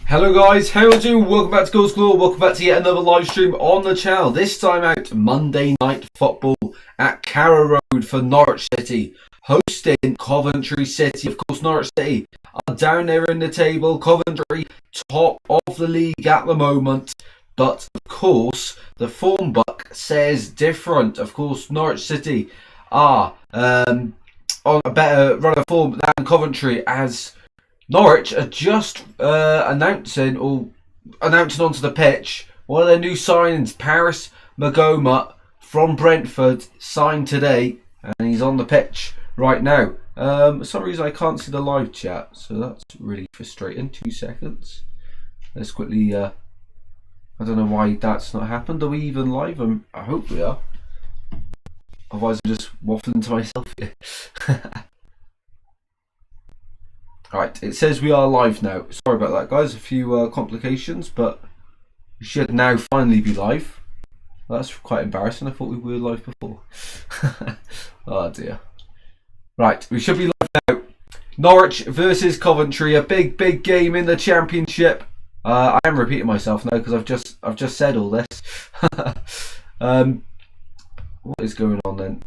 Hello guys, how are you doing? Welcome back to Goals Galore, welcome back to yet another live stream on the channel. This time out, Monday night football at Carrow Road for Norwich City, hosting Coventry City. Of course, Norwich City are down there in the table, Coventry top of the league at the moment. But of course, the form book says different. Of course, Norwich City are on a better run of form than Coventry, as Norwich are just announcing onto the pitch one of their new signings, Paris Magoma from Brentford, signed today, and he's on the pitch right now. For some reason I can't see the live chat, so that's really frustrating. 2 seconds. Let's quickly. I don't know why that's not happened. Are we even live? I hope we are. Otherwise, I'm just waffling to myself here. Right, it says we are live now. Sorry about that, guys. A few complications, but we should now finally be live. Well, that's quite embarrassing. I thought we were live before. Oh dear. Right, we should be live now. Norwich versus Coventry, a big game in the Championship. I am repeating myself now because I've just said all this. What is going on then?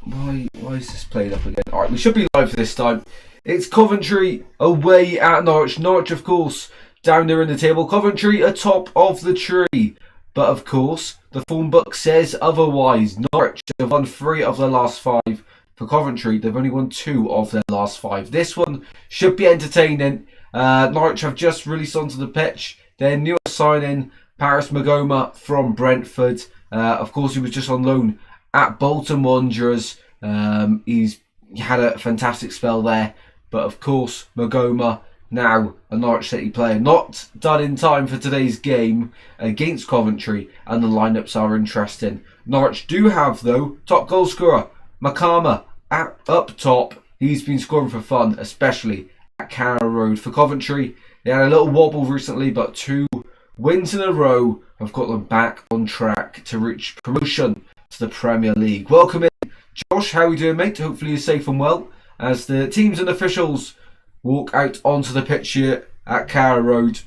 Why is this played up again? All right, we should be live this time. It's Coventry away at Norwich. Norwich, of course, down there in the table. Coventry atop of the tree. But, of course, the form book says otherwise. Norwich have won 3 of their last 5. For Coventry, they've only won 2 of their last 5. This one should be entertaining. Norwich have just released onto the pitch their newest signing, Paris Magoma from Brentford. Of course, he was just on loan at Bolton Wanderers. He's had a fantastic spell there. But of course, Magoma, now a Norwich City player, not done in time for today's game against Coventry, and the lineups are interesting. Norwich do have, though, top goal scorer, Makama, up top. He's been scoring for fun, especially at Carrow Road. For Coventry, they had a little wobble recently, but 2 wins in a row have got them back on track to reach promotion to the Premier League. Welcome in, Josh. How are we doing, mate? Hopefully you're safe and well, as the teams and officials walk out onto the pitch here at Carrow Road,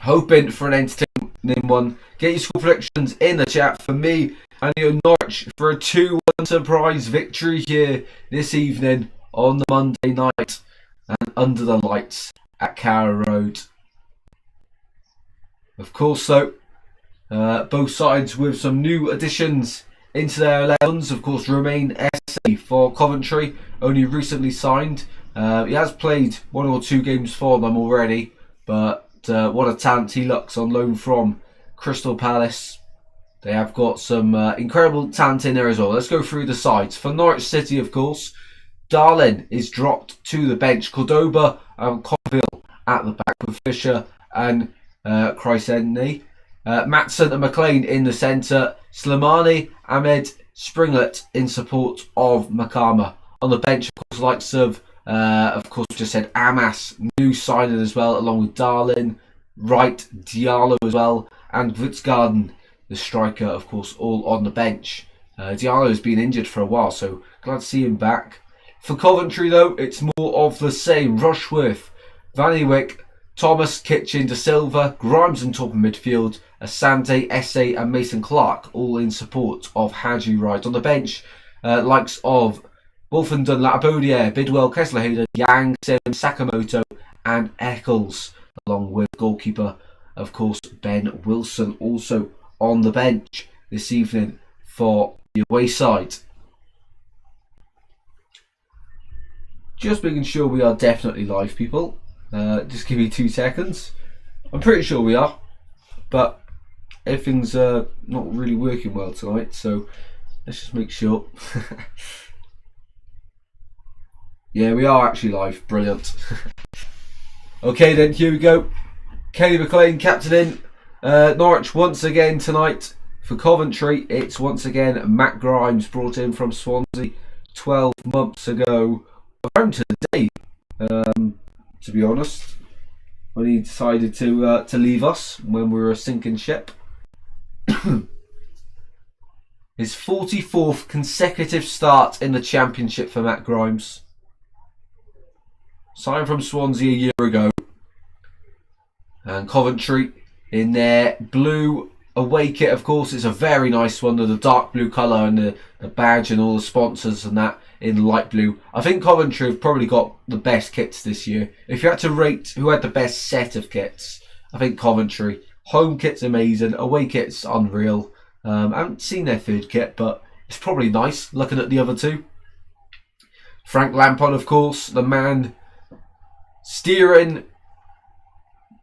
hoping for an entertaining one. Get your score predictions in the chat for me and your Norwich for a 2-1 surprise victory here this evening on the Monday night and under the lights at Carrow Road. Of course, though, both sides with some new additions into their 11s. Of course, Romain Esse for Coventry, only recently signed. He has played 1 or 2 games for them already, but what a talent he looks on loan from Crystal Palace. They have got some incredible talent in there as well. Let's go through the sides. For Norwich City, of course, Darlin is dropped to the bench. Cordoba and Colville at the back with Fisher and Chrysende. Matson and McLean in the centre. Slimani, Ahmed, Springlet in support of Makama. On the bench, of course, likes of course, just said Amas, new signing as well, along with Darlin, Wright, Diallo as well, and Witzgarden, the striker, of course, all on the bench. Diallo has been injured for a while, so glad to see him back. For Coventry, though, it's more of the same. Rushworth, Van Ewijk, Thomas, Kitchen, De Silva, Grimes on top of midfield, Asante, Esse and Mason Clark, all in support of Haji Wright. On the bench, likes of Wolfenden, Latibodiere, Bidwell, Kessler-Hayden, Yang, Sim, Sakamoto and Eccles, along with goalkeeper, of course, Ben Wilson, also on the bench this evening for the away side. Just making sure we are definitely live, people. Just give me 2 seconds. I'm pretty sure we are, but everything's not really working well tonight, so let's just make sure. Yeah, we are actually live. Brilliant. Okay then, here we go. Kenny McLean captaining Norwich once again tonight. For Coventry, it's once again Matt Grimes, brought in from Swansea 12 months ago. Around today, to be honest, when he decided to leave us when we were a sinking ship. His 44th consecutive start in the Championship for Matt Grimes. Signed from Swansea a year ago. And Coventry in their blue away kit, of course. It's a very nice one with the dark blue colour and the badge and all the sponsors and that in light blue. I think Coventry have probably got the best kits this year. If you had to rate who had the best set of kits, I think Coventry. Home kit's amazing, away kit's unreal. I haven't seen their third kit, but it's probably nice looking at the other two. Frank Lampard, of course, the man steering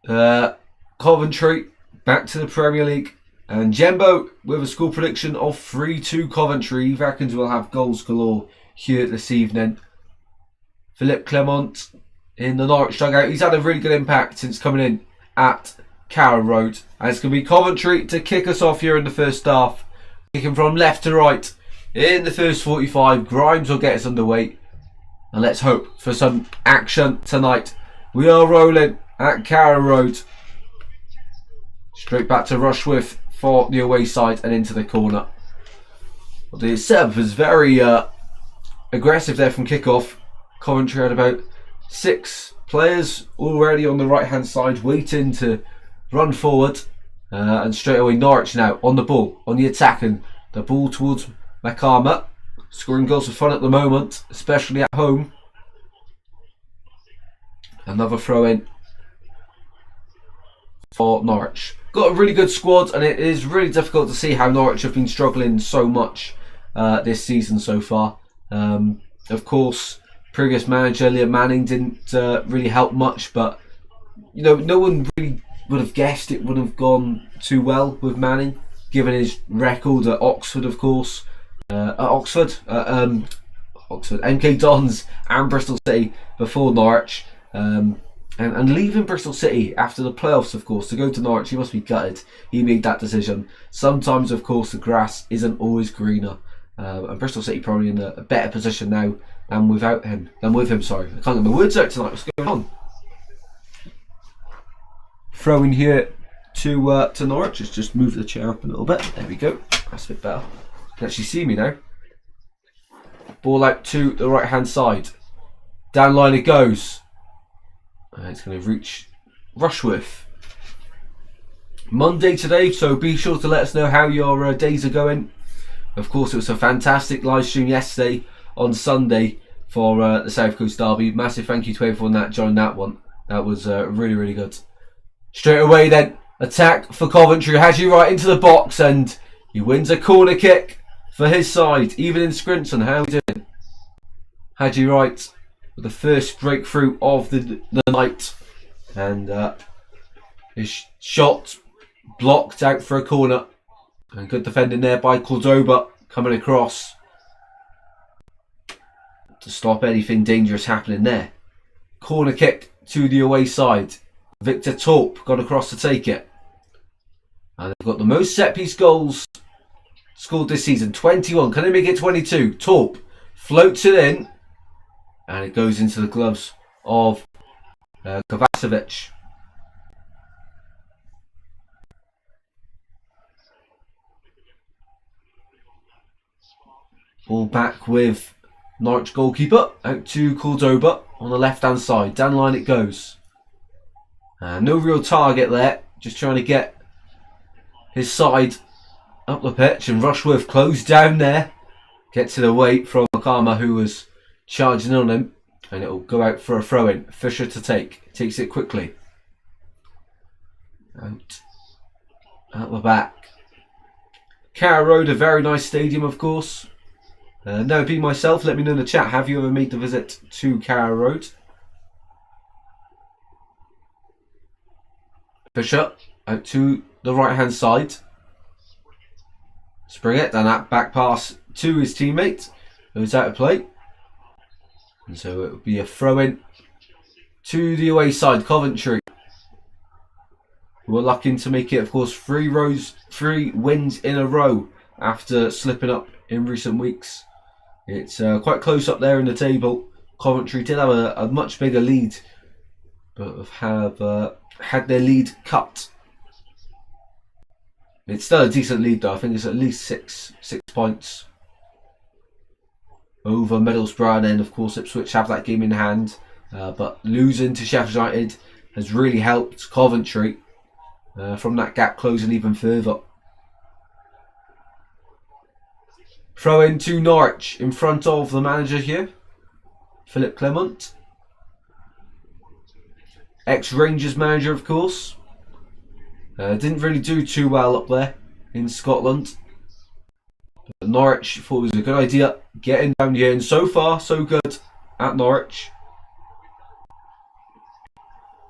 Coventry back to the Premier League. And Jembo with a score prediction of 3-2 Coventry. He reckons we'll have goals galore here this evening. Philippe Clement in the Norwich dugout. He's had a really good impact since coming in at Carrow Road. And it's going to be Coventry to kick us off here in the first half. Kicking from left to right in the first 45. Grimes will get us underway. And let's hope for some action tonight. We are rolling at Carrow Road. Straight back to Rushworth for the away side and into the corner. Well, the setup was very aggressive there from kickoff. Coventry had about 6 players already on the right hand side waiting to run forward. And straight away Norwich now on the ball, on the attack, and the ball towards Makama. Scoring goals for fun at the moment, especially at home. Another throw in for Norwich. Got a really good squad, and it is really difficult to see how Norwich have been struggling so much this season so far. Of course, previous manager Liam Manning didn't really help much, but you know, no one really would have guessed it would have gone too well with Manning, given his record at Oxford, of course. Oxford, MK Dons and Bristol City before Norwich, and leaving Bristol City after the playoffs, of course, to go to Norwich. He must be gutted. He made that decision. Sometimes, of course, the grass isn't always greener, and Bristol City probably in a better position now than with him. Sorry, I can't get my words out tonight. What's going on? Throwing here to Norwich. Let's just move the chair up a little bit. There we go. That's a bit better. Can actually see me now. Ball out to the right hand side. Down line it goes. It's going to reach Rushworth. Monday today, so be sure to let us know how your days are going. Of course, it was a fantastic live stream yesterday on Sunday for the South Coast Derby. Massive thank you to everyone that joined that one. That was really, really good. Straight away then, attack for Coventry. Has you right into the box, and he wins a corner kick for his side. Even in Scrinton, how are we doing? Hadji Wright with the first breakthrough of the night, and his shot blocked out for a corner, and good defending there by Cordoba coming across to stop anything dangerous happening there. Corner kick to the away side. Victor Torp got across to take it, and they've got the most set piece goals scored this season, 21. Can they make it 22? Torp floats it in, and it goes into the gloves of Kovacevic. Ball back with Norwich goalkeeper out to Cordoba on the left hand side. Down line it goes. No real target there, just trying to get his side up the pitch, and Rushworth closed down there. Gets it away from Makama, who was charging on him, and it'll go out for a throw in. Fisher to take. Takes it quickly. Out the back. Carrow Road, a very nice stadium, of course. Never been myself. Let me know in the chat. Have you ever made the visit to Carrow Road? Fisher out to the right hand side. Springett, and that back pass to his teammate, who's out of play. And so it will be a throw in to the away side, Coventry, who are looking to make it, of course, 3 wins in a row after slipping up in recent weeks. It's quite close up there in the table. Coventry did have a much bigger lead, but have had their lead cut. It's still a decent lead though. I think it's at least six points over Middlesbrough, and then of course Ipswich have that game in hand, but losing to Sheffield United has really helped Coventry from that gap closing even further. Throw in to Norwich in front of the manager here, Philip Clement. Ex-Rangers manager, of course. Didn't really do too well up there in Scotland. But Norwich thought it was a good idea getting down here, and so far so good at Norwich.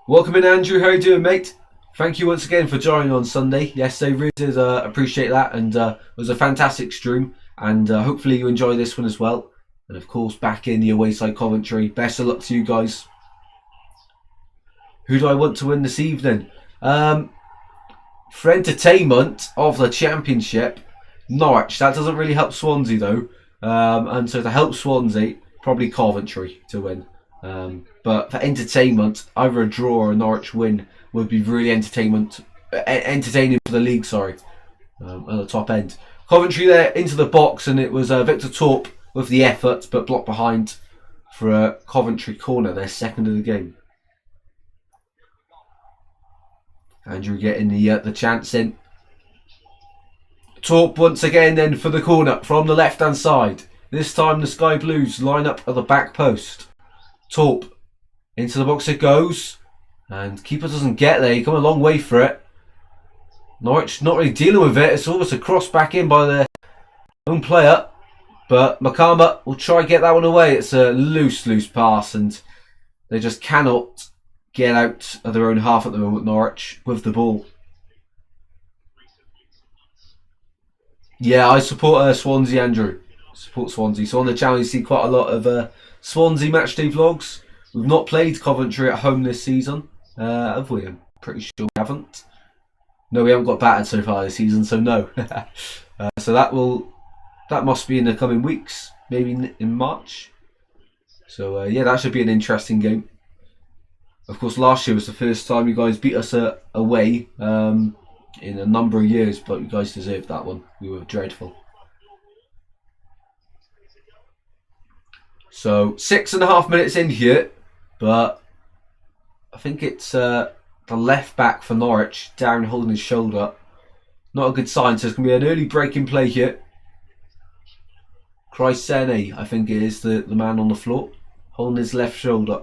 Welcome in, Andrew. How you doing, mate? Thank you once again for joining on Sunday. Yes, I really did appreciate that, and it was a fantastic stream. And hopefully you enjoy this one as well. And of course, back in the away side Coventry. Best of luck to you guys. Who do I want to win this evening? For entertainment of the Championship, Norwich. That doesn't really help Swansea though. And so to help Swansea, probably Coventry to win. But for entertainment, either a draw or a Norwich win would be really entertaining for the league. Sorry, at the top end. Coventry there into the box, and it was Victor Torp with the effort, but blocked behind for a Coventry corner. Their second of the game. Andrew getting the chance in. Torp once again then for the corner from the left hand side. This time the Sky Blues line up at the back post. Torp into the box it goes, and keeper doesn't get there. He come a long way for it. Norwich not really dealing with it. It's almost a cross back in by their own player, but Makama will try and get that one away. It's a loose pass, and they just cannot get out of their own half at the moment, Norwich, with the ball. Yeah, I support Swansea, Andrew. Support Swansea. So on the channel you see quite a lot of Swansea matchday vlogs. We've not played Coventry at home this season, have we? I'm pretty sure we haven't. No, we haven't got battered so far this season, so no. So that must be in the coming weeks, maybe in March. So yeah, that should be an interesting game. Of course, last year was the first time you guys beat us away in a number of years, but you guys deserved that one. We were dreadful. So 6.5 minutes in here, but I think it's the left back for Norwich down holding his shoulder. Not a good sign, so it's going to be an early breaking play here. Chrysene, I think it is the man on the floor, holding his left shoulder.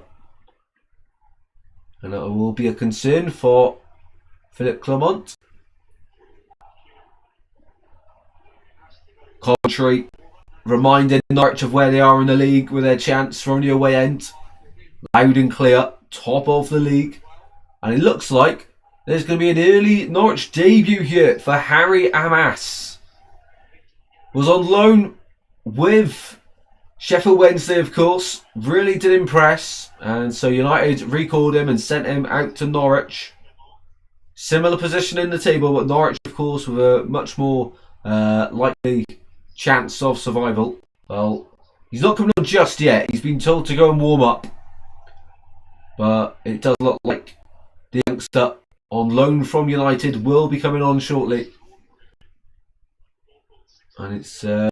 And it will be a concern for Philip Clement. Coventry reminding Norwich of where they are in the league with their chance from the away end. Loud and clear, top of the league. And it looks like there's going to be an early Norwich debut here for Harry Amas. Was on loan with Sheffield Wednesday, of course. Really did impress. And so United recalled him and sent him out to Norwich. Similar position in the table, but Norwich, of course, with a much more likely chance of survival. Well, he's not coming on just yet. He's been told to go and warm up. But it does look like the youngster on loan from United will be coming on shortly. And it's an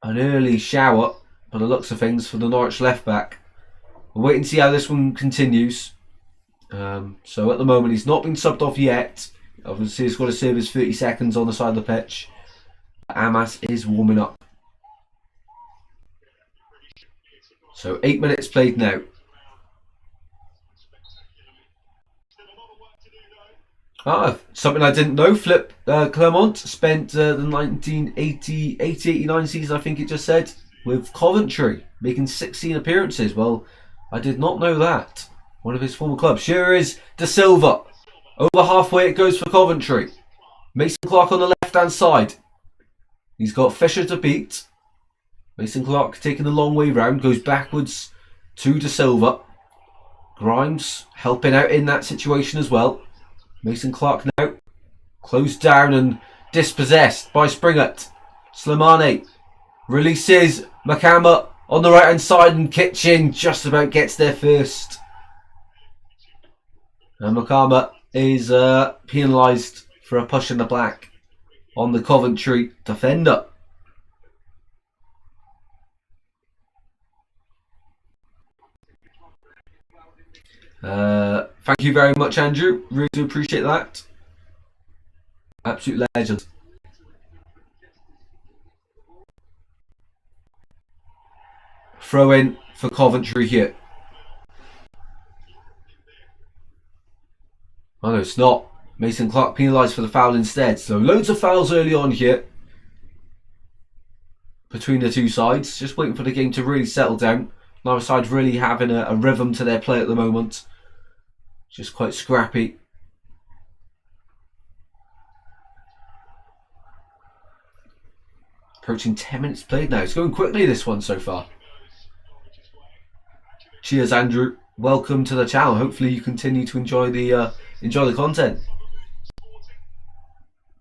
early shower by the looks of things for the Norwich left back. We'll wait and see how this one continues. So at the moment he's not been subbed off yet. Obviously he's got to serve his 30 seconds on the side of the pitch. Amas is warming up. So 8 minutes played now. Something I didn't know. Philip Clement spent the 1980-89 season, I think it just said, with Coventry, making 16 appearances. Well, I did not know that. One of his former clubs. Here is De Silva. Over halfway it goes for Coventry. Mason Clark on the left-hand side. He's got Fisher to beat. Mason Clark taking the long way round. Goes backwards to De Silva. Grimes helping out in that situation as well. Mason Clark now closed down and dispossessed by Springett. Slimani releases Makama on the right hand side, and Kitchen just about gets there first. And Makama is penalised for a push in the black on the Coventry defender. Thank you very much, Andrew. Really do appreciate that. Absolute legend. Throw in for Coventry here. Oh no, it's not. Mason Clark penalised for the foul instead. So loads of fouls early on here between the two sides. Just waiting for the game to really settle down. Neither side really having a rhythm to their play at the moment. Just quite scrappy. Approaching 10 minutes played now. It's going quickly, this one so far. Cheers, Andrew. Welcome to the channel. Hopefully you continue to enjoy the content.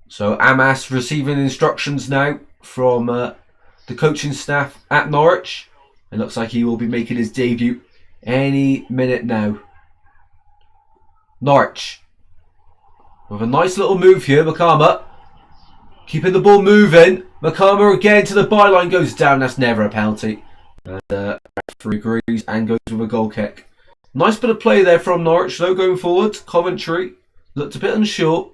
So Amas receiving instructions now from the coaching staff at Norwich. It looks like he will be making his debut any minute now. Norwich with a nice little move here. Makama keeping the ball moving. Makama again to the byline, goes down. That's never a penalty. And referee agrees and goes with a goal kick. Nice bit of play there from Norwich though going forward. Coventry looked a bit unsure.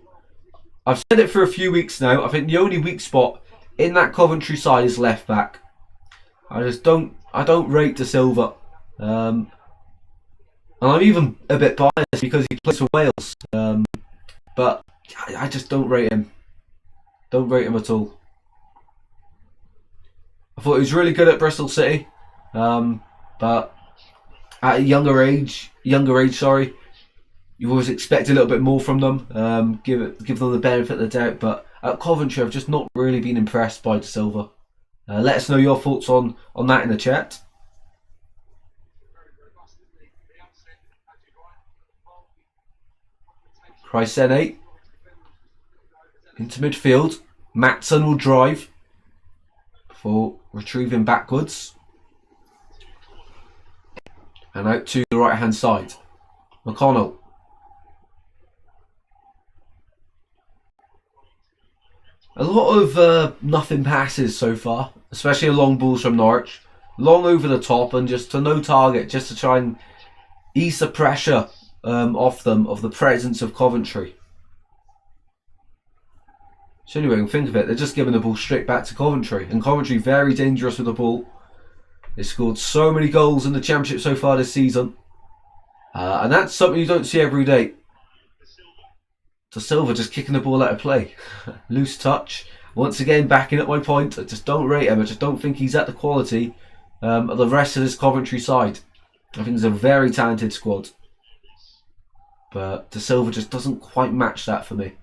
I've said it for a few weeks now. I think the only weak spot in that Coventry side is left back. I don't rate De Silva. And I'm even a bit biased because he plays for Wales. But I just don't rate him. Don't rate him at all. I thought he was really good at Bristol City. But at a younger age, you always expect a little bit more from them. Give them the benefit of the doubt. But at Coventry, I've just not really been impressed by De Silva. Let us know your thoughts on that in the chat. Chrysene into midfield. Matson will drive for retrieving backwards. And out to the right hand side. McConnell. A lot of nothing passes so far, especially long balls from Norwich. Long over the top and just to no target, just to try and ease the pressure off them, of the presence of Coventry. So anyway, you can think of it, they're just giving the ball straight back to Coventry. And Coventry very dangerous with the ball. They scored so many goals in the Championship so far this season. And that's something you don't see every day. De Silva just kicking the ball out of play. Loose touch. Once again, backing up my point. I just don't rate him. I just don't think he's at the quality of the rest of this Coventry side. I think it's a very talented squad. But De Silva just doesn't quite match that for me.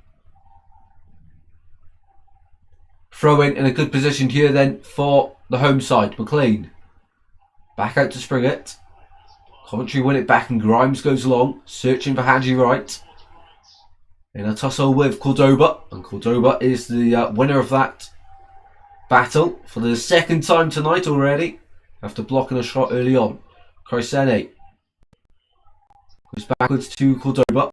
Throw in a good position here then for the home side. McLean. Back out to spring it. Coventry win it back and Grimes goes along. Searching for Hadji Wright. In a tussle with Cordoba. And Cordoba is the winner of that battle for the second time tonight already. After blocking a shot early on. Chrysene goes backwards to Cordoba.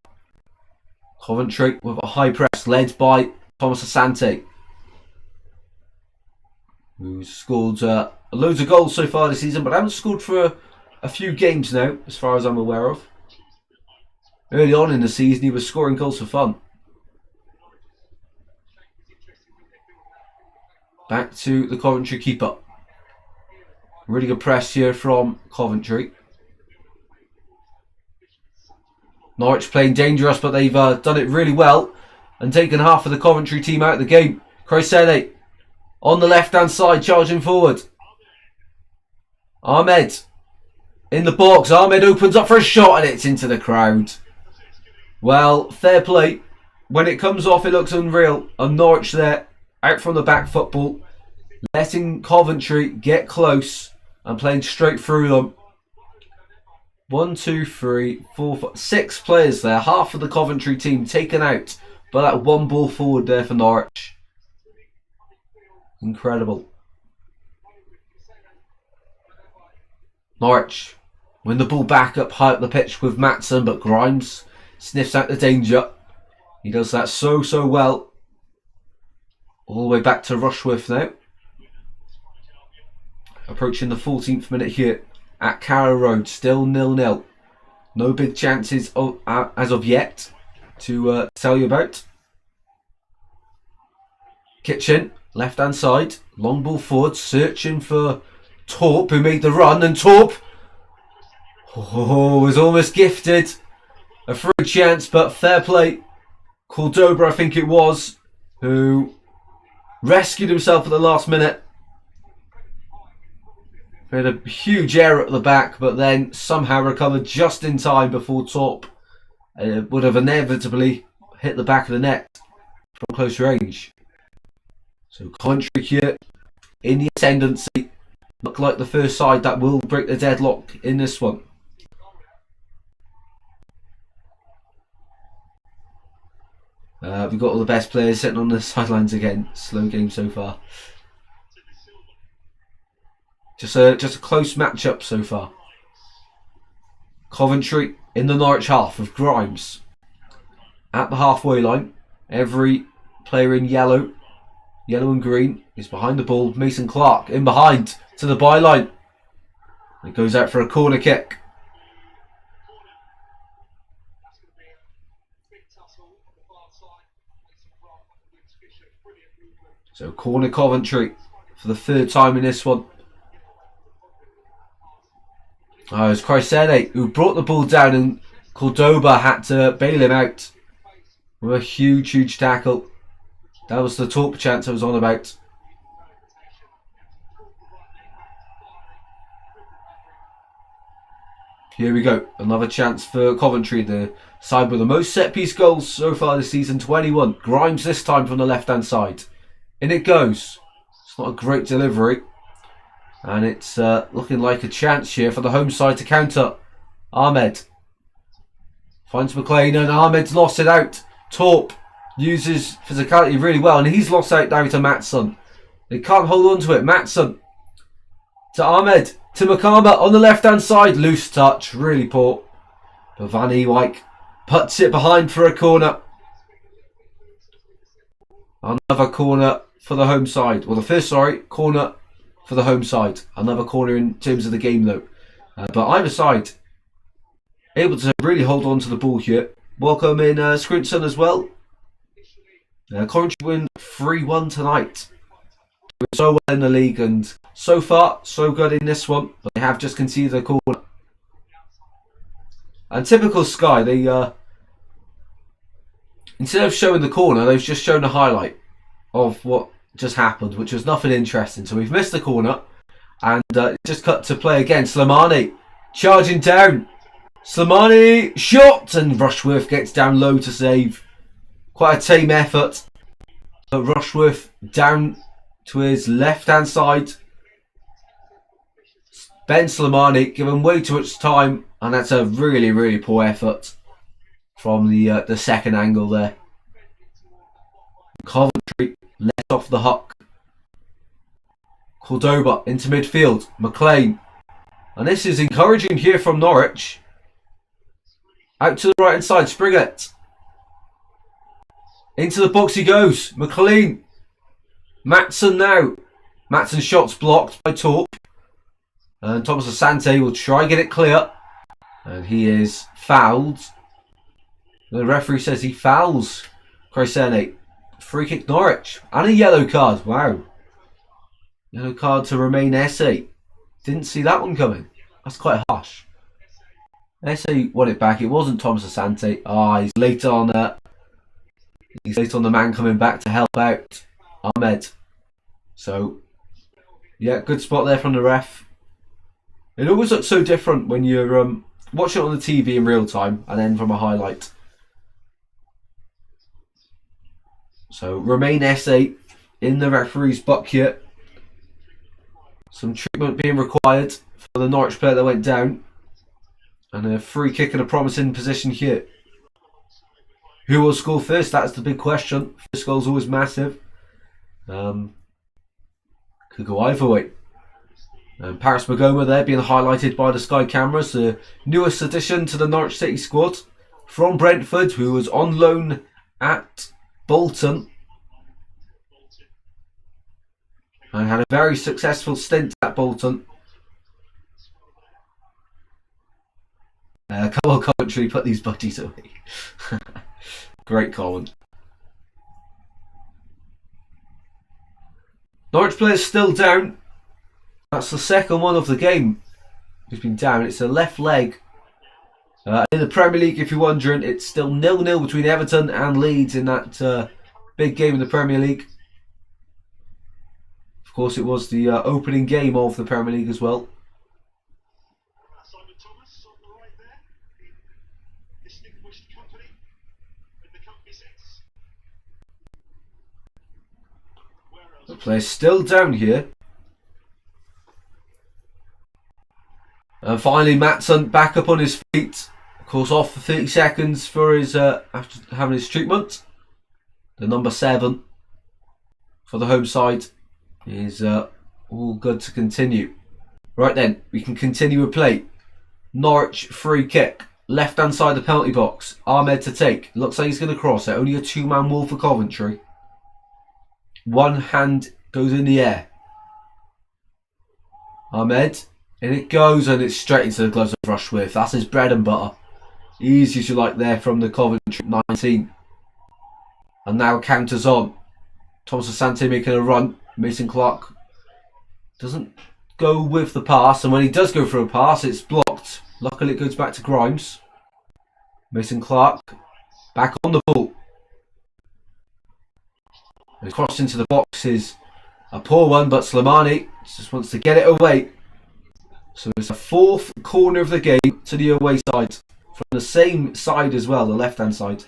Coventry with a high press led by Thomas Asante, who's scored loads of goals so far this season, but haven't scored for a few games now, as far as I'm aware of. Early on in the season, he was scoring goals for fun. Back to the Coventry keeper. Really good press here from Coventry. Norwich playing dangerous, but they've done it really well and taken half of the Coventry team out of the game. Chrysene on the left-hand side, charging forward. Ahmed in the box. Ahmed opens up for a shot and it's into the crowd. Well, fair play. When it comes off, it looks unreal. And Norwich there, out from the back football, letting Coventry get close and playing straight through them. 1, 2, 3, 4, 5, 6 players there. Half of the Coventry team taken out by that one ball forward there for Norwich. Incredible. Norwich win the ball back up high up the pitch with Matson, but Grimes sniffs out the danger. He does that so well. All the way back to Rushworth now. Approaching the 14th minute here at Carrow Road, still 0-0. No big chances as of yet to tell you about. Kitchen, left hand side, long ball forward, searching for Torp, who made the run, and Torp was almost gifted a free chance, but fair play. Cordoba, I think it was, who rescued himself at the last minute. He had a huge error at the back, but then somehow recovered just in time before Torp would have inevitably hit the back of the net from close range. So Coventry here in the ascendancy, look like the first side that will break the deadlock in this one. We've got all the best players sitting on the sidelines again. Slow game so far. Just a close matchup so far. Coventry in the Norwich half of Grimes at the halfway line. Every player in yellow and green is behind the ball. Mason Clark in behind to the byline. It goes out for a corner kick. So corner Coventry for the third time in this one. Oh, it was Chrysene who brought the ball down, and Cordoba had to bail him out with a huge tackle. That was the Torp chance I was on about. Here we go. Another chance for Coventry. The side with the most set-piece goals so far this season, 21. Grimes this time from the left-hand side. In it goes. It's not a great delivery. And it's looking like a chance here for the home side to counter. Ahmed finds McLean, and Ahmed's lost it out. Torp uses physicality really well, and he's lost out down to Matson. They can't hold on to it. Matson to Ahmed, to Makama on the left hand side. Loose touch, really poor. But Van Ewijk puts it behind for a corner. Another corner for the home side. Well, the first, corner for the home side. Another corner in terms of the game though. But either side able to really hold on to the ball here. Welcome in Scrinson as well. Coventry win 3-1 tonight. Doing so well in the league, and so far so good in this one, but they have just conceded a corner. And typical Sky, they instead of showing the corner, they've just shown a highlight of what just happened, which was nothing interesting. So we've missed the corner, and just cut to play again. Slimani charging down. Slimani shot, and Rushworth gets down low to save. Quite a tame effort. But Rushworth down to his left hand side. Ben Slimani given way too much time, and that's a really poor effort from the second angle there. Coventry let off the hook. Cordoba into midfield. McLean. And this is encouraging here from Norwich. Out to the right hand side. Springett. Into the box he goes. McLean. Matson now. Matson's shot's blocked by Torp. And Thomas Asante will try and get it clear. And he is fouled. The referee says he fouls Chrysene. Free kick Norwich. And a yellow card. Wow. Yellow card to Romain Esse. Didn't see that one coming. That's quite harsh. Esse won it back. It wasn't Thomas Asante. He's late on the man coming back to help out Ahmed. So, yeah, good spot there from the ref. It always looks so different when you're watching it on the TV in real time and then from a highlight. So, Romain Esse in the referee's bucket. Some treatment being required for the Norwich player that went down. And a free kick in a promising position here. Who will score first? That's the big question. First goal is always massive. Could go either way. And Paris Magoma there being highlighted by the Sky cameras. The newest addition to the Norwich City squad from Brentford, who was on loan at Bolton. And had a very successful stint at Bolton. Come on, Coventry, put these budgies away. Great comment. Norwich players still down. That's the second one of the game who's been down. It's a left leg. In the Premier League, if you're wondering, it's still 0-0 between Everton and Leeds in that big game in the Premier League. Of course, it was the opening game of the Premier League as well. The player's still down here. And finally, Maatson back up on his feet. Of course, off for 30 seconds for his after having his treatment. The number 7 for the home side is all good to continue. Right then, we can continue with play. Norwich free kick. Left hand side of the penalty box. Ahmed to take. Looks like he's going to cross it. Only a 2-man wall for Coventry. One hand goes in the air. Ahmed. And it goes, and it's straight into the gloves of Rushworth. That's his bread and butter. Easy as you like there from the Coventry 19. And now counters on. Thomas Asante making a run. Mason Clark doesn't go with the pass, and when he does go for a pass, it's blocked. Luckily, it goes back to Grimes. Mason Clark back on the ball. The cross into the box is a poor one, but Slimani just wants to get it away. So it's a fourth corner of the game to the away side. From the same side as well, the left-hand side.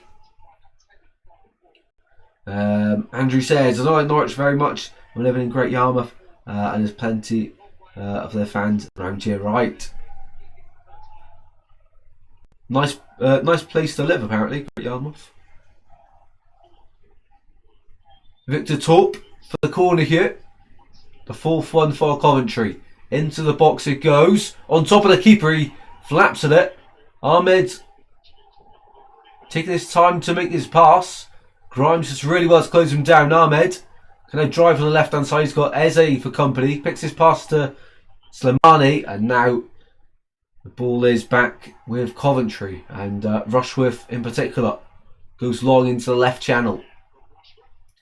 Andrew says, I like Norwich very much. I'm living in Great Yarmouth, and there's plenty of their fans around here. Right. Nice place to live, apparently, Great Yarmouth. Victor Torp for the corner here. The fourth one for Coventry. Into the box it goes. On top of the keeper, he flaps at it. Ahmed taking his time to make his pass. Grimes just really well to close him down. Ahmed can I drive on the left hand side. He's got Eze for company. Picks his pass to Slimani, and now the ball is back with Coventry, and Rushworth in particular goes long into the left channel,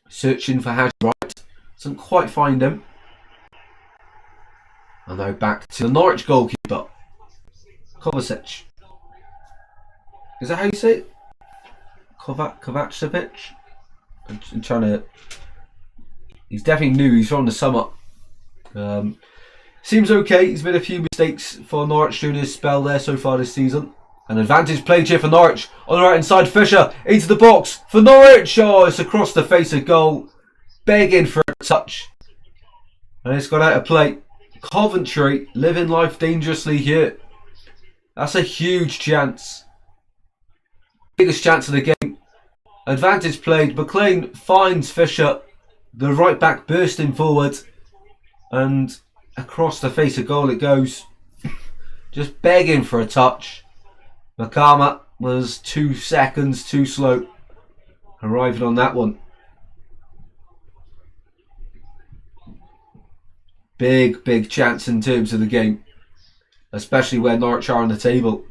searching for Hadj Wright. Doesn't quite find him. And now back to the Norwich goalkeeper, Kovacic. Is that how you say it? Kovacevic? I'm trying to... He's definitely new. He's from the summer. Seems okay. He's made a few mistakes for Norwich during his spell there so far this season. An advantage played here for Norwich. On the right hand side, Fisher into the box for Norwich. Oh, it's across the face of goal. Begging for a touch. And it's gone out of play. Coventry living life dangerously here. That's a huge chance. Biggest chance of the game. Advantage played. McLean finds Fisher. The right back bursting forward. And across the face of goal it goes. Just begging for a touch. Makama was 2 seconds too slow arriving on that one. Big chance in terms of the game, especially where Norwich are on the table.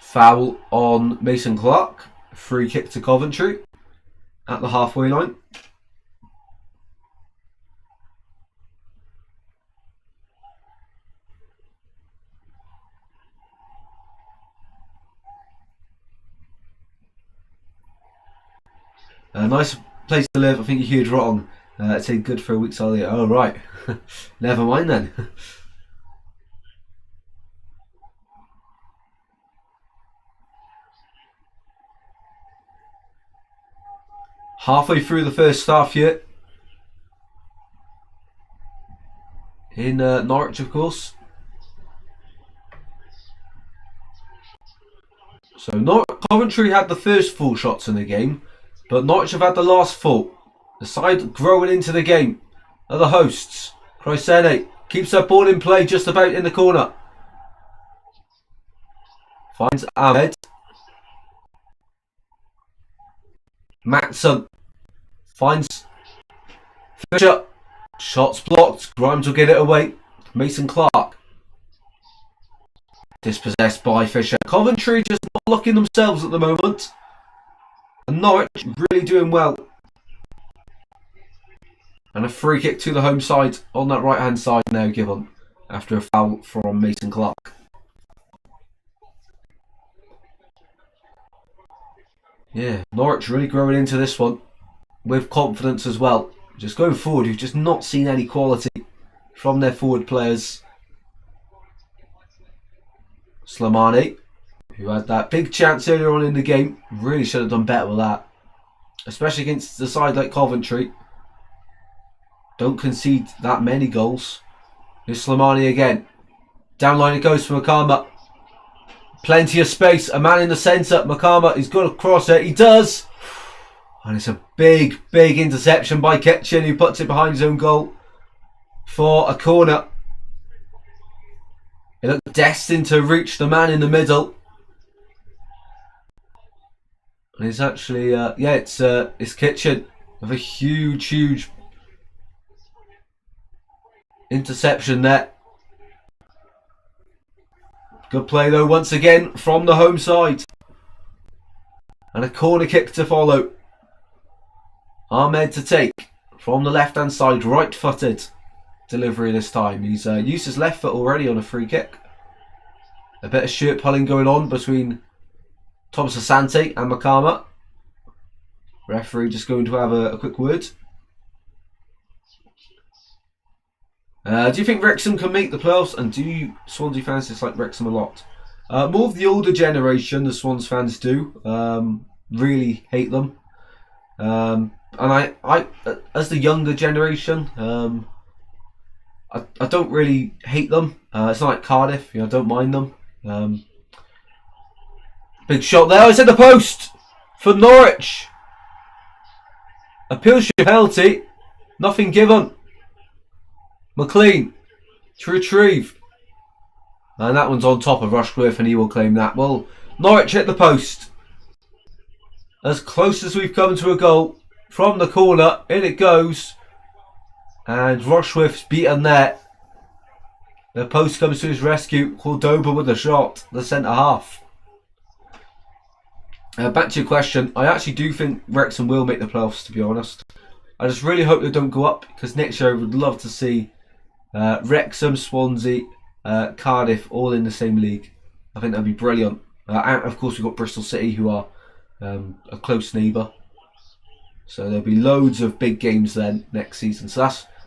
Foul on Mason Clark. Free kick to Coventry at the halfway line. A nice place to live. I think you heard wrong. It's saying good for a week's holiday. Oh, right. Never mind then. Halfway through the first half here. In Norwich, of course. So Coventry had the first 4 shots in the game. But Norwich have had the last 4. The side growing into the game are the hosts. Croisene keeps that ball in play just about in the corner. Finds Ahmed. Maatson finds Fisher. Shots blocked. Grimes will get it away. Mason Clark. Dispossessed by Fisher. Coventry just not looking themselves at the moment. And Norwich really doing well. And a free kick to the home side on that right hand side now given after a foul from Mason Clark. Yeah, Norwich really growing into this one with confidence as well. Just going forward, you've just not seen any quality from their forward players. Slimani, who had that big chance earlier on in the game, really should have done better with that. Especially against the side like Coventry. Don't concede that many goals. Here's Slimani again. Downline it goes for Makama. Plenty of space. A man in the centre. Makama, he's got to cross it. He does. And it's a big, big interception by Ketchin, who puts it behind his own goal for a corner. It looked destined to reach the man in the middle. And it's actually, it's Kitchen with a huge, huge interception there. Good play though once again from the home side. And a corner kick to follow. Ahmed to take from the left hand side, right footed delivery this time. He's used his left foot already on a free kick. A bit of shirt pulling going on between Thomas Asante and Makama. Referee just going to have a quick word. Do you think Wrexham can make the playoffs? And do you Swansea fans dislike Wrexham a lot? More of the older generation, the Swans fans do. Really hate them. And I, as the younger generation, I don't really hate them. It's not like Cardiff, I don't mind them. Big shot there. It's in the post for Norwich. Appeals to penalty. Nothing given. McLean to retrieve. And that one's on top of Rushcliffe, and he will claim that. Well, Norwich hit the post. As close as we've come to a goal. From the corner, in it goes. And Rushcliffe's beaten there. The post comes to his rescue. Cordoba with a shot. The centre half. Back to your question. I actually do think Wrexham will make the playoffs, to be honest. I just really hope they don't go up. Because next year I would love to see Wrexham, Swansea, Cardiff all in the same league. I think that'd be brilliant. And of course we've got Bristol City, who are a close neighbour. So there'll be loads of big games then next season. So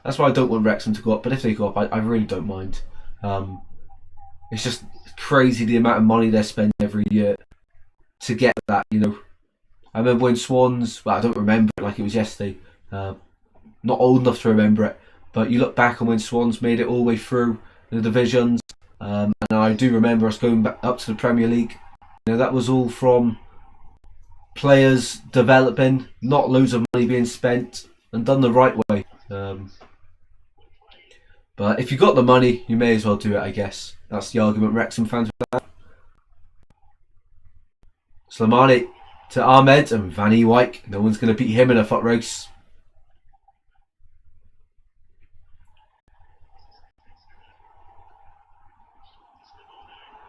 that's why I don't want Wrexham to go up. But if they go up, I really don't mind. It's just crazy the amount of money they're spending every year to get that. I remember when Swans. Well, I don't remember it like it was yesterday. Not old enough to remember it. But you look back on when Swans made it all the way through the divisions. And I do remember us going back up to the Premier League. That was all from players developing, not loads of money being spent, and done the right way. But if you got the money, you may as well do it, I guess. That's the argument Wrexham fans would have. Slimani to Ahmed and Vanny Wyke. No one's going to beat him in a foot race.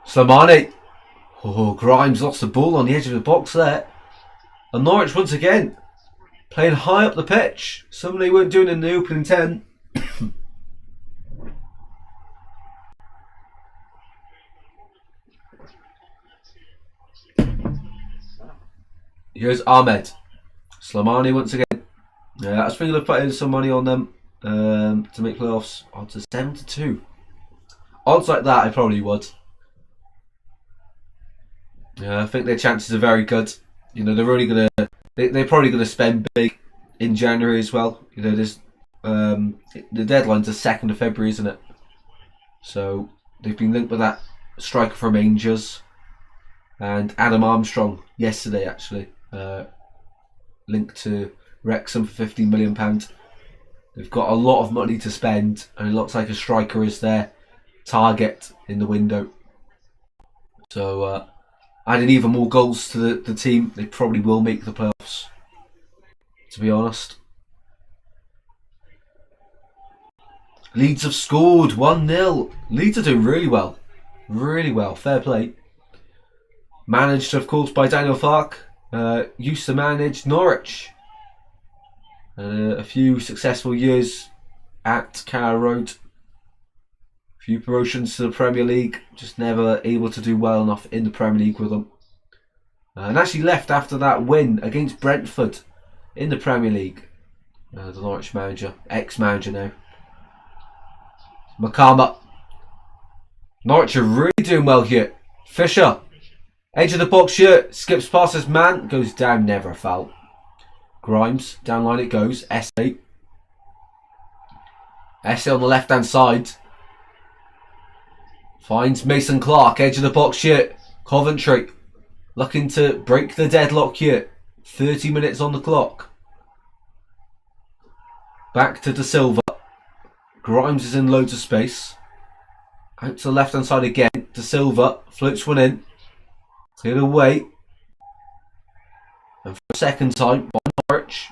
Slimani. Oh, Grimes lost the ball on the edge of the box there. And Norwich once again playing high up the pitch. Something they weren't doing in the opening 10. Here's Ahmed. Slimani once again. Yeah, I was thinking of putting some money on them to make playoffs. Odds of 7-2. Odds like that I probably would. Yeah, I think their chances are very good. They're only gonna. They're probably gonna spend big in January as well. There's the deadline's the 2nd of February, isn't it? So they've been linked with that striker from Rangers and Adam Armstrong yesterday, actually, linked to Wrexham for £15 million. They've got a lot of money to spend, and it looks like a striker is their target in the window. So. Adding even more goals to the team, they probably will make the playoffs, to be honest. Leeds have scored 1-0. Leeds are doing really well. Really well. Fair play. Managed, of course, by Daniel Farke. Used to manage Norwich. A few successful years at Carrow Road. A few promotions to the Premier League. Just never able to do well enough in the Premier League with them. And actually left after that win against Brentford in the Premier League. The Norwich manager. Ex-manager now. Makama. Norwich are really doing well here. Fisher. Edge of the box shirt. Skips past his man. Goes down. Never a foul. Grimes. Down line it goes. Essay. Essay on the left hand side. Finds Mason Clark. Edge of the box shirt. Coventry. Looking to break the deadlock here. 30 minutes on the clock. Back to De Silva. Grimes is in loads of space. Out to the left hand side again. De Silva floats one in. Cleared away. And for a second time by Norwich.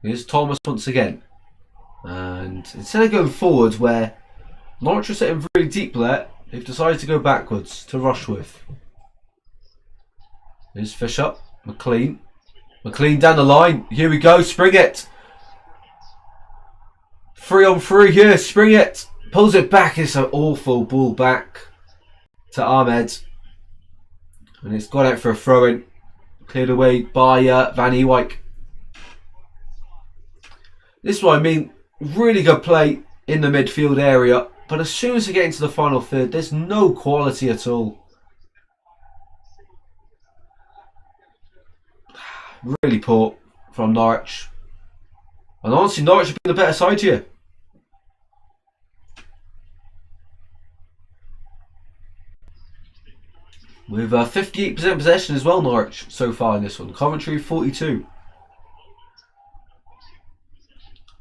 Here's Thomas once again. And instead of going forwards where Norwich are sitting really deep there, they've decided to go backwards to Rushworth. Here's Fisher. McLean. McLean down the line. Here we go. Spring it. 3 on 3 here. Spring it. Pulls it back. It's an awful ball back to Ahmed. And it's gone out for a throw-in. Cleared away by Van Ewijk. This is what I mean. Really good play in the midfield area. But as soon as they get into the final third, there's no quality at all. Really poor from Norwich. And honestly, Norwich have been the better side here. With 58% possession as well, Norwich, so far in this one. Coventry, 42.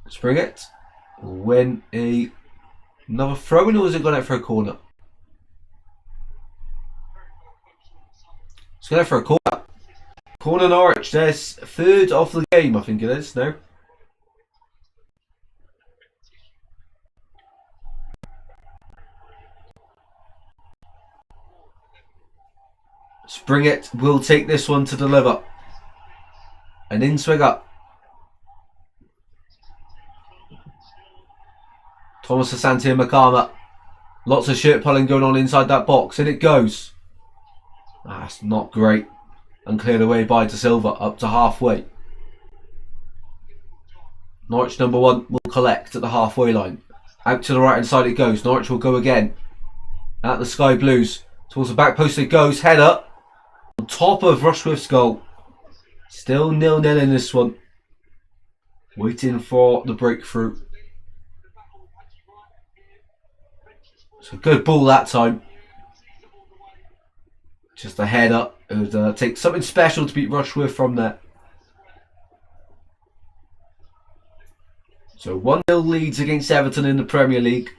Spring it. Win another throw-in, or is it gone out for a corner? It's gone out for a corner. Corner Norwich. There's third of the game, I think it is now. Spring it will take this one to deliver. An in-swinger. Thomas Asante and Makama. Lots of shirt pulling going on inside that box. And it goes. That's not great. And cleared away by De Silva up to halfway. Norwich number 1 will collect at the halfway line. Out to the right hand side it goes. Norwich will go again. At the Sky Blues. Towards the back post it goes. Header. On top of Rushworth's goal. Still 0-0 in this one. Waiting for the breakthrough. It's a good ball that time. Just a header. It would take something special to beat Rushworth from there. So 1-0 leads against Everton in the Premier League.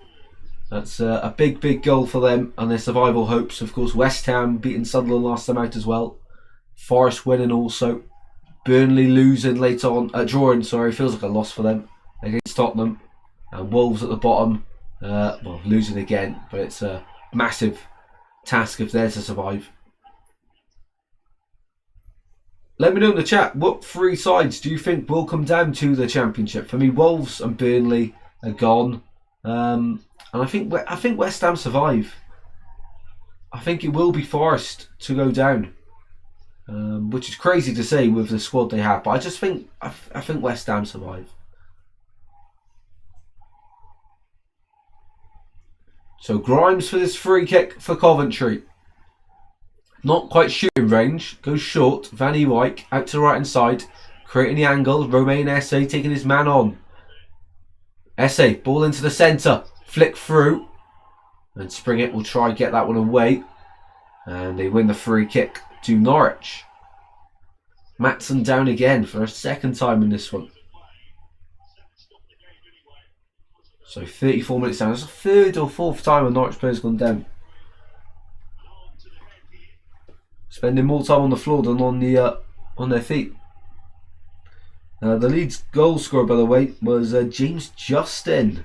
That's a big goal for them and their survival hopes. Of course, West Ham beating Sunderland last time out as well. Forest winning also. Burnley losing later on. Drawing, sorry. Feels like a loss for them against Tottenham. And Wolves at the bottom. Well, losing again. But it's a massive task if they're to survive. Let me know in the chat, what 3 sides do you think will come down to the Championship? For me, Wolves and Burnley are gone. And I think West Ham survive. I think it will be Forest to go down, which is crazy to say with the squad they have. But I just think I think West Ham survive. So Grimes for this free kick for Coventry. Not quite shooting range. Goes short. Van Ewijk out to the right hand side, creating the angle. Romain Essay taking his man on. Essay ball into the centre. Flick through. And Spring It will try and get that one away. And they win the free kick to Norwich. Maatsen down again for a second time in this one. So 34 minutes down. That's the 3rd or 4th time a Norwich player's gone down. Spending more time on the floor than on their feet. The Leeds goal scorer, by the way, was James Justin,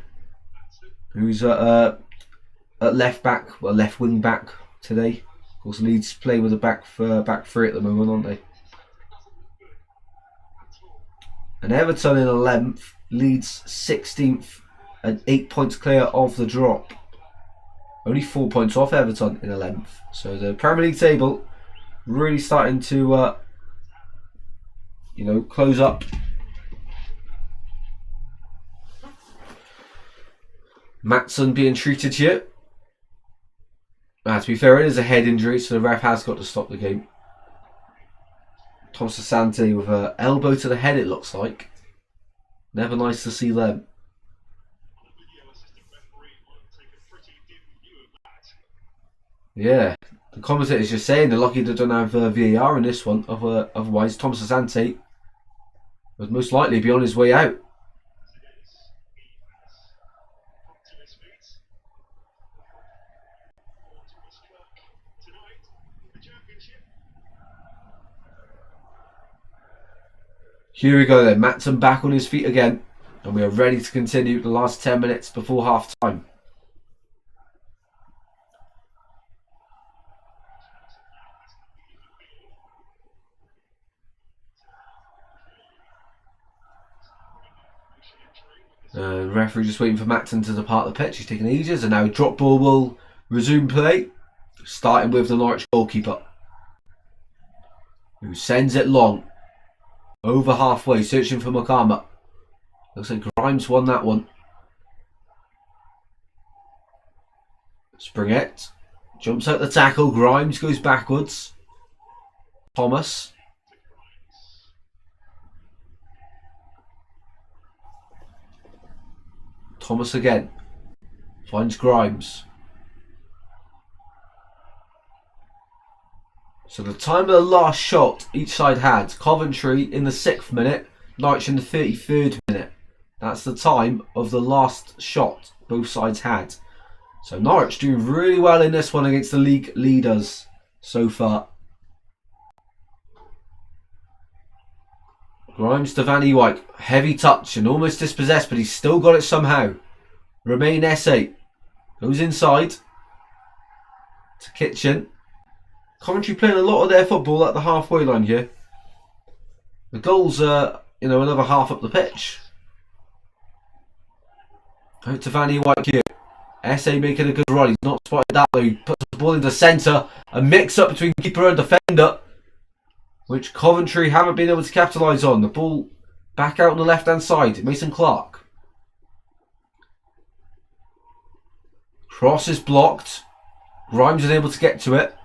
who's at left back, well, left wing back today. Of course, Leeds play with a back three at the moment, aren't they? And Everton in 11th, Leeds 16th, and 8 points clear of the drop. Only 4 points off Everton in 11th. So the Premier League table really starting to, close up. Maatson being treated here. To be fair, it is a head injury, so the ref has got to stop the game. Thomas Asante with an elbow to the head, it looks like. Never nice to see them. Yeah, the commentator's just saying they're lucky they don't have VAR in this one. Otherwise, Thomas Asante would most likely be on his way out. Here we go then, Maatson back on his feet again, and we are ready to continue the last 10 minutes before half time. Referee just waiting for Maatson to depart the pitch. He's taking ages, and now drop ball will resume play, starting with the Norwich goalkeeper, who sends it long. Over halfway, searching for Makama. Looks like Grimes won that one. Springett jumps out the tackle. Grimes goes backwards. Thomas. Thomas again. Finds Grimes. So the time of the last shot each side had, Coventry in the 6th minute, Norwich in the 33rd minute. That's the time of the last shot both sides had. So Norwich doing really well in this one against the league leaders so far. Grimes to Vanny White, heavy touch and almost dispossessed, but he's still got it somehow. Romain Esse goes inside to Kitchen. Coventry playing a lot of their football at the halfway line here. The goals are, another half up the pitch. Out to Vanny White here. Esse making a good run. He's not spotted that though. He puts the ball in the centre. A mix up between keeper and defender, which Coventry haven't been able to capitalise on. The ball back out on the left hand side. Mason Clark. Cross is blocked. Grimes is able to get to it.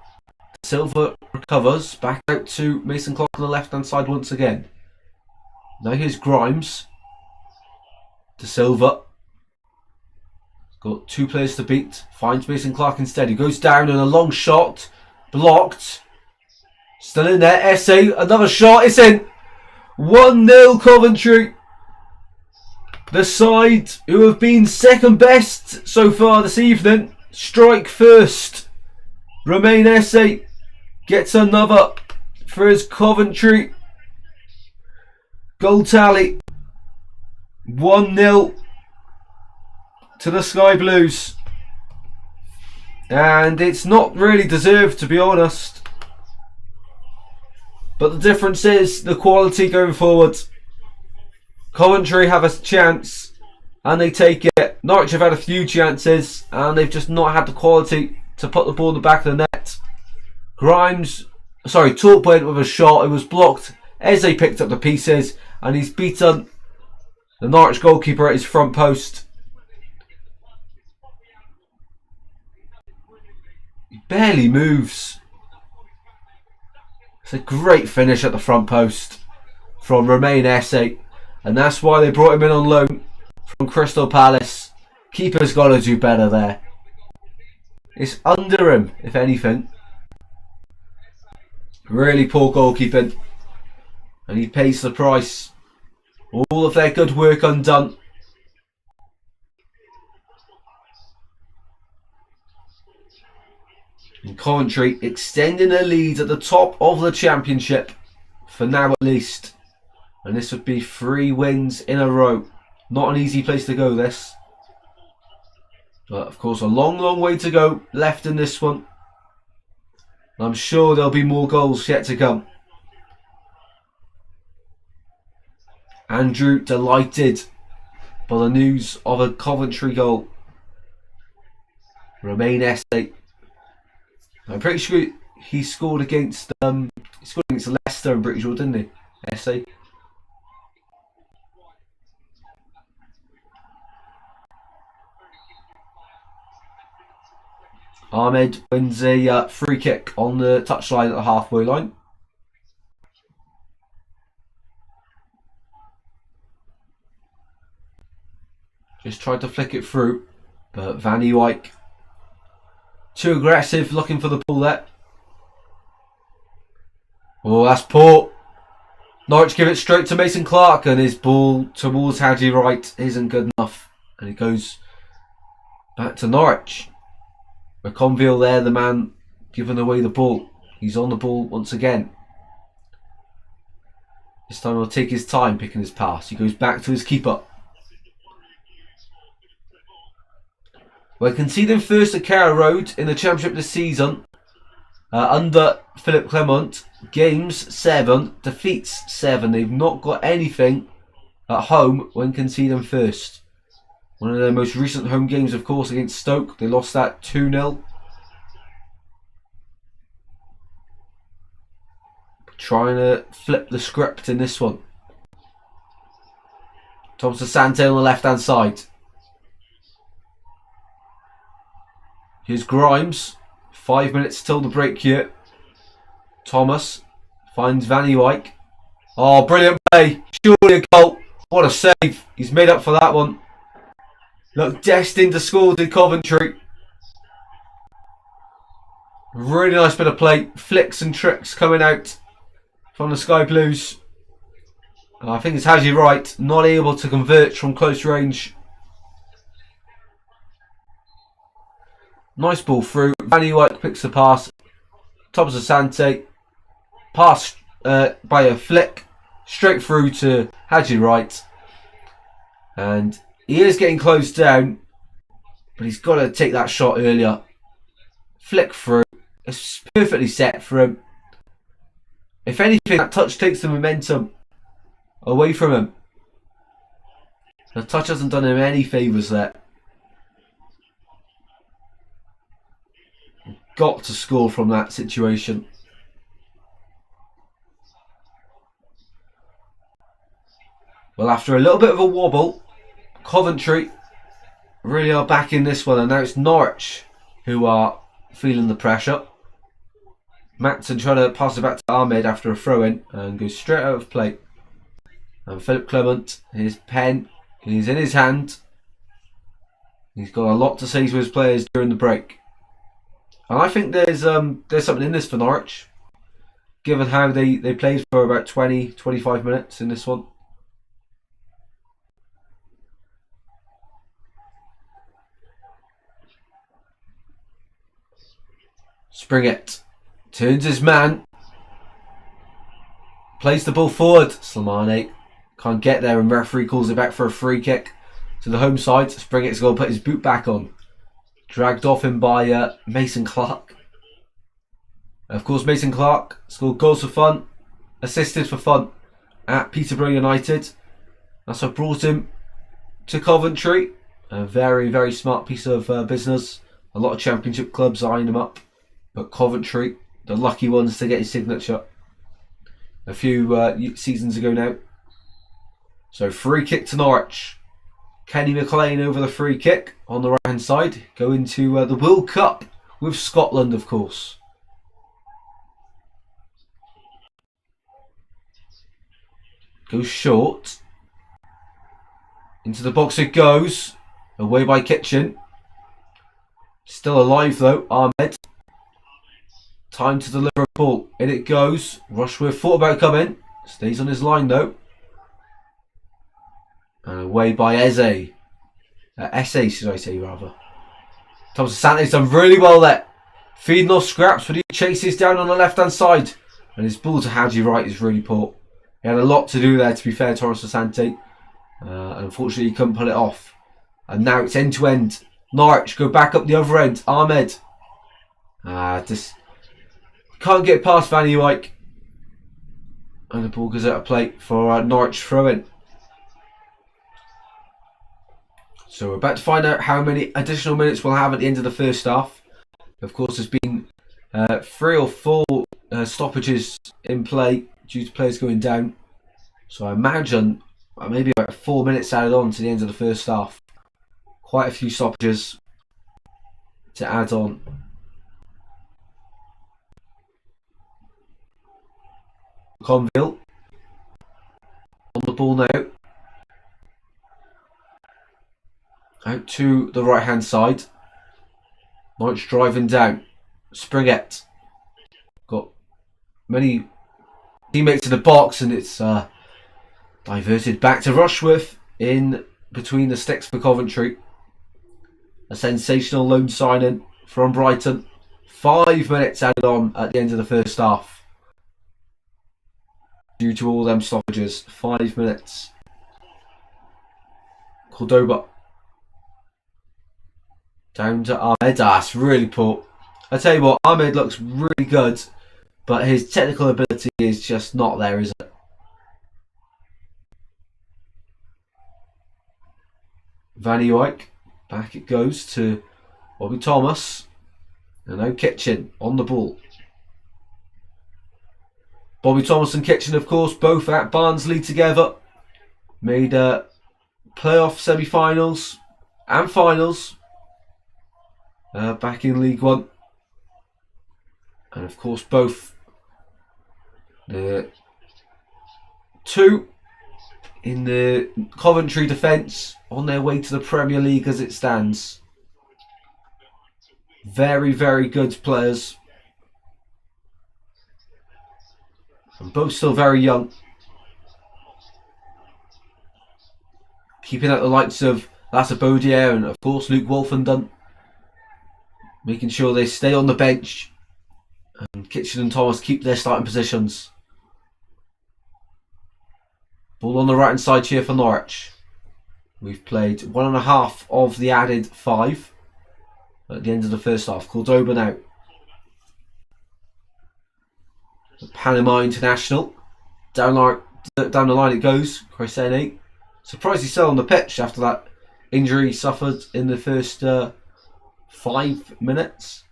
Silva recovers, back out to Mason Clark on the left hand side once again. Now here's Grimes to Silva. Got 2 players to beat. Finds Mason Clark instead. He goes down on a long shot. Blocked. Still in there. Esse, another shot. It's in. 1-0 Coventry. The side who have been second best so far this evening strike first. Romain Esse gets another for his Coventry goal tally. 1-0 to the Sky Blues. And it's not really deserved, to be honest. But the difference is the quality going forward. Coventry have a chance and they take it. Norwich have had a few chances and they've just not had the quality to put the ball in the back of the net. Talk went with a shot. It was blocked. Eze picked up the pieces and he's beaten the Norwich goalkeeper at his front post. He barely moves. It's a great finish at the front post from Romain Esse, and that's why they brought him in on loan from Crystal Palace. Keeper's got to do better there. It's under him, if anything. Really poor goalkeeping, and he pays the price. All of their good work undone. And Coventry extending their lead at the top of the Championship, for now at least. And this would be 3 wins in a row. Not an easy place to go, this. But of course, a long, long way to go left in this one. I'm sure there'll be more goals yet to come. Andrew delighted by the news of a Coventry goal. Romain Esse. I'm pretty sure he scored against Leicester, I'm pretty sure, didn't he? Esse. Ahmed wins a free kick on the touchline at the halfway line. Just tried to flick it through, but Van Ewijk too aggressive, looking for the ball there. Oh, that's poor. Norwich give it straight to Mason Clark, and his ball towards Haji Wright isn't good enough, and it goes back to Norwich. McConville there, the man giving away the ball. He's on the ball once again. This time he'll take his time picking his pass. He goes back to his keeper. We're conceding first at Carrow Road in the Championship this season. Under Philip Clement, games 7, defeats 7. They've not got anything at home when conceding first. One of their most recent home games, of course, against Stoke. They lost that 2-0. Trying to flip the script in this one. Thomas Asante on the left-hand side. Here's Grimes. 5 minutes till the break here. Thomas finds Van Ewijk. Oh, brilliant play. Surely a goal. What a save. He's made up for that one. Look, destined to score did Coventry. Really nice bit of play. Flicks and tricks coming out from the Sky Blues. I think it's Haji Wright, not able to convert from close range. Nice ball through. Van Ewijk picks the pass. Thomas Asante. Pass by a flick. Straight through to Haji Wright. And he is getting closed down, but he's got to take that shot earlier. Flick through. It's perfectly set for him. If anything, that touch takes the momentum away from him. The touch hasn't done him any favours there. Got to score from that situation. Well, after a little bit of a wobble, Coventry really are back in this one, and now it's Norwich who are feeling the pressure. Matson trying to pass it back to Ahmed after a throw-in and goes straight out of play. And Philip Clement, his pen is in his hand. He's got a lot to say to his players during the break. And I think there's something in this for Norwich, given how they played for about 20-25 minutes in this one. Springett turns his man, plays the ball forward. Slimani can't get there, and referee calls it back for a free kick to the home side. Springett's got to put his boot back on. Dragged off him by Mason Clark. Of course, Mason Clark scored goals for fun, assisted for fun at Peterborough United. That's what brought him to Coventry. A very, very smart piece of business. A lot of Championship clubs eyeing him up, but Coventry, the lucky ones to get his signature a few seasons ago now. So free kick to Norwich. Kenny McLean over the free kick on the right hand side. Going to the World Cup with Scotland, of course. Goes short. Into the box it goes. Away by Kitchen. Still alive though, Ahmed. Time to deliver a ball. In it goes. Rushworth thought about coming. Stays on his line though. And away by Esse. Esse, should I say, rather. Thomas Asante's done really well there. Feeding off scraps, but he chases down on the left-hand side. And his ball to Haji Wright is really poor. He had a lot to do there, to be fair, Thomas Asante. Unfortunately, he couldn't pull it off. And now it's end to end. Norwich go back up the other end. Ahmed. Just can't get past Van Eyck. And the ball goes out of play for Norwich throw-in. So we're about to find out how many additional minutes we'll have at the end of the first half. Of course, there's been 3 or 4 stoppages in play due to players going down. So I imagine maybe about 4 minutes added on to the end of the first half. Quite a few stoppages to add on. Conville on the ball now. Out to the right hand side. Norwich driving down. Springett got many teammates in the box, and it's diverted back to Rushworth in between the sticks for Coventry. A sensational loan signing from Brighton. 5 minutes added on at the end of the first half. Due to all them stoppages. 5 minutes. Cordoba. Down to Ahmed. That's really poor. I tell you what, Ahmed looks really good, but his technical ability is just not there, is it? Van Eyck. Back it goes to Bobby Thomas. And now Kitchen on the ball. Bobby Thomas and Kitchen, of course, both at Barnsley together. Made playoff semi-finals and finals back in League One. And of course, both the 2 in the Coventry defence on their way to the Premier League as it stands. Very, very good players. And both still very young. Keeping out the likes of Lasse Bodier and of course Luke Wolfenden. Making sure they stay on the bench. And Kitchen and Thomas keep their starting positions. Ball on the right hand side here for Norwich. We've played 1.5 of the added 5 at the end of the first half. Cordoba now. The Panama international. Down the line it goes. Crescene. Surprised he's still on the pitch after that injury he suffered in the first 5 minutes.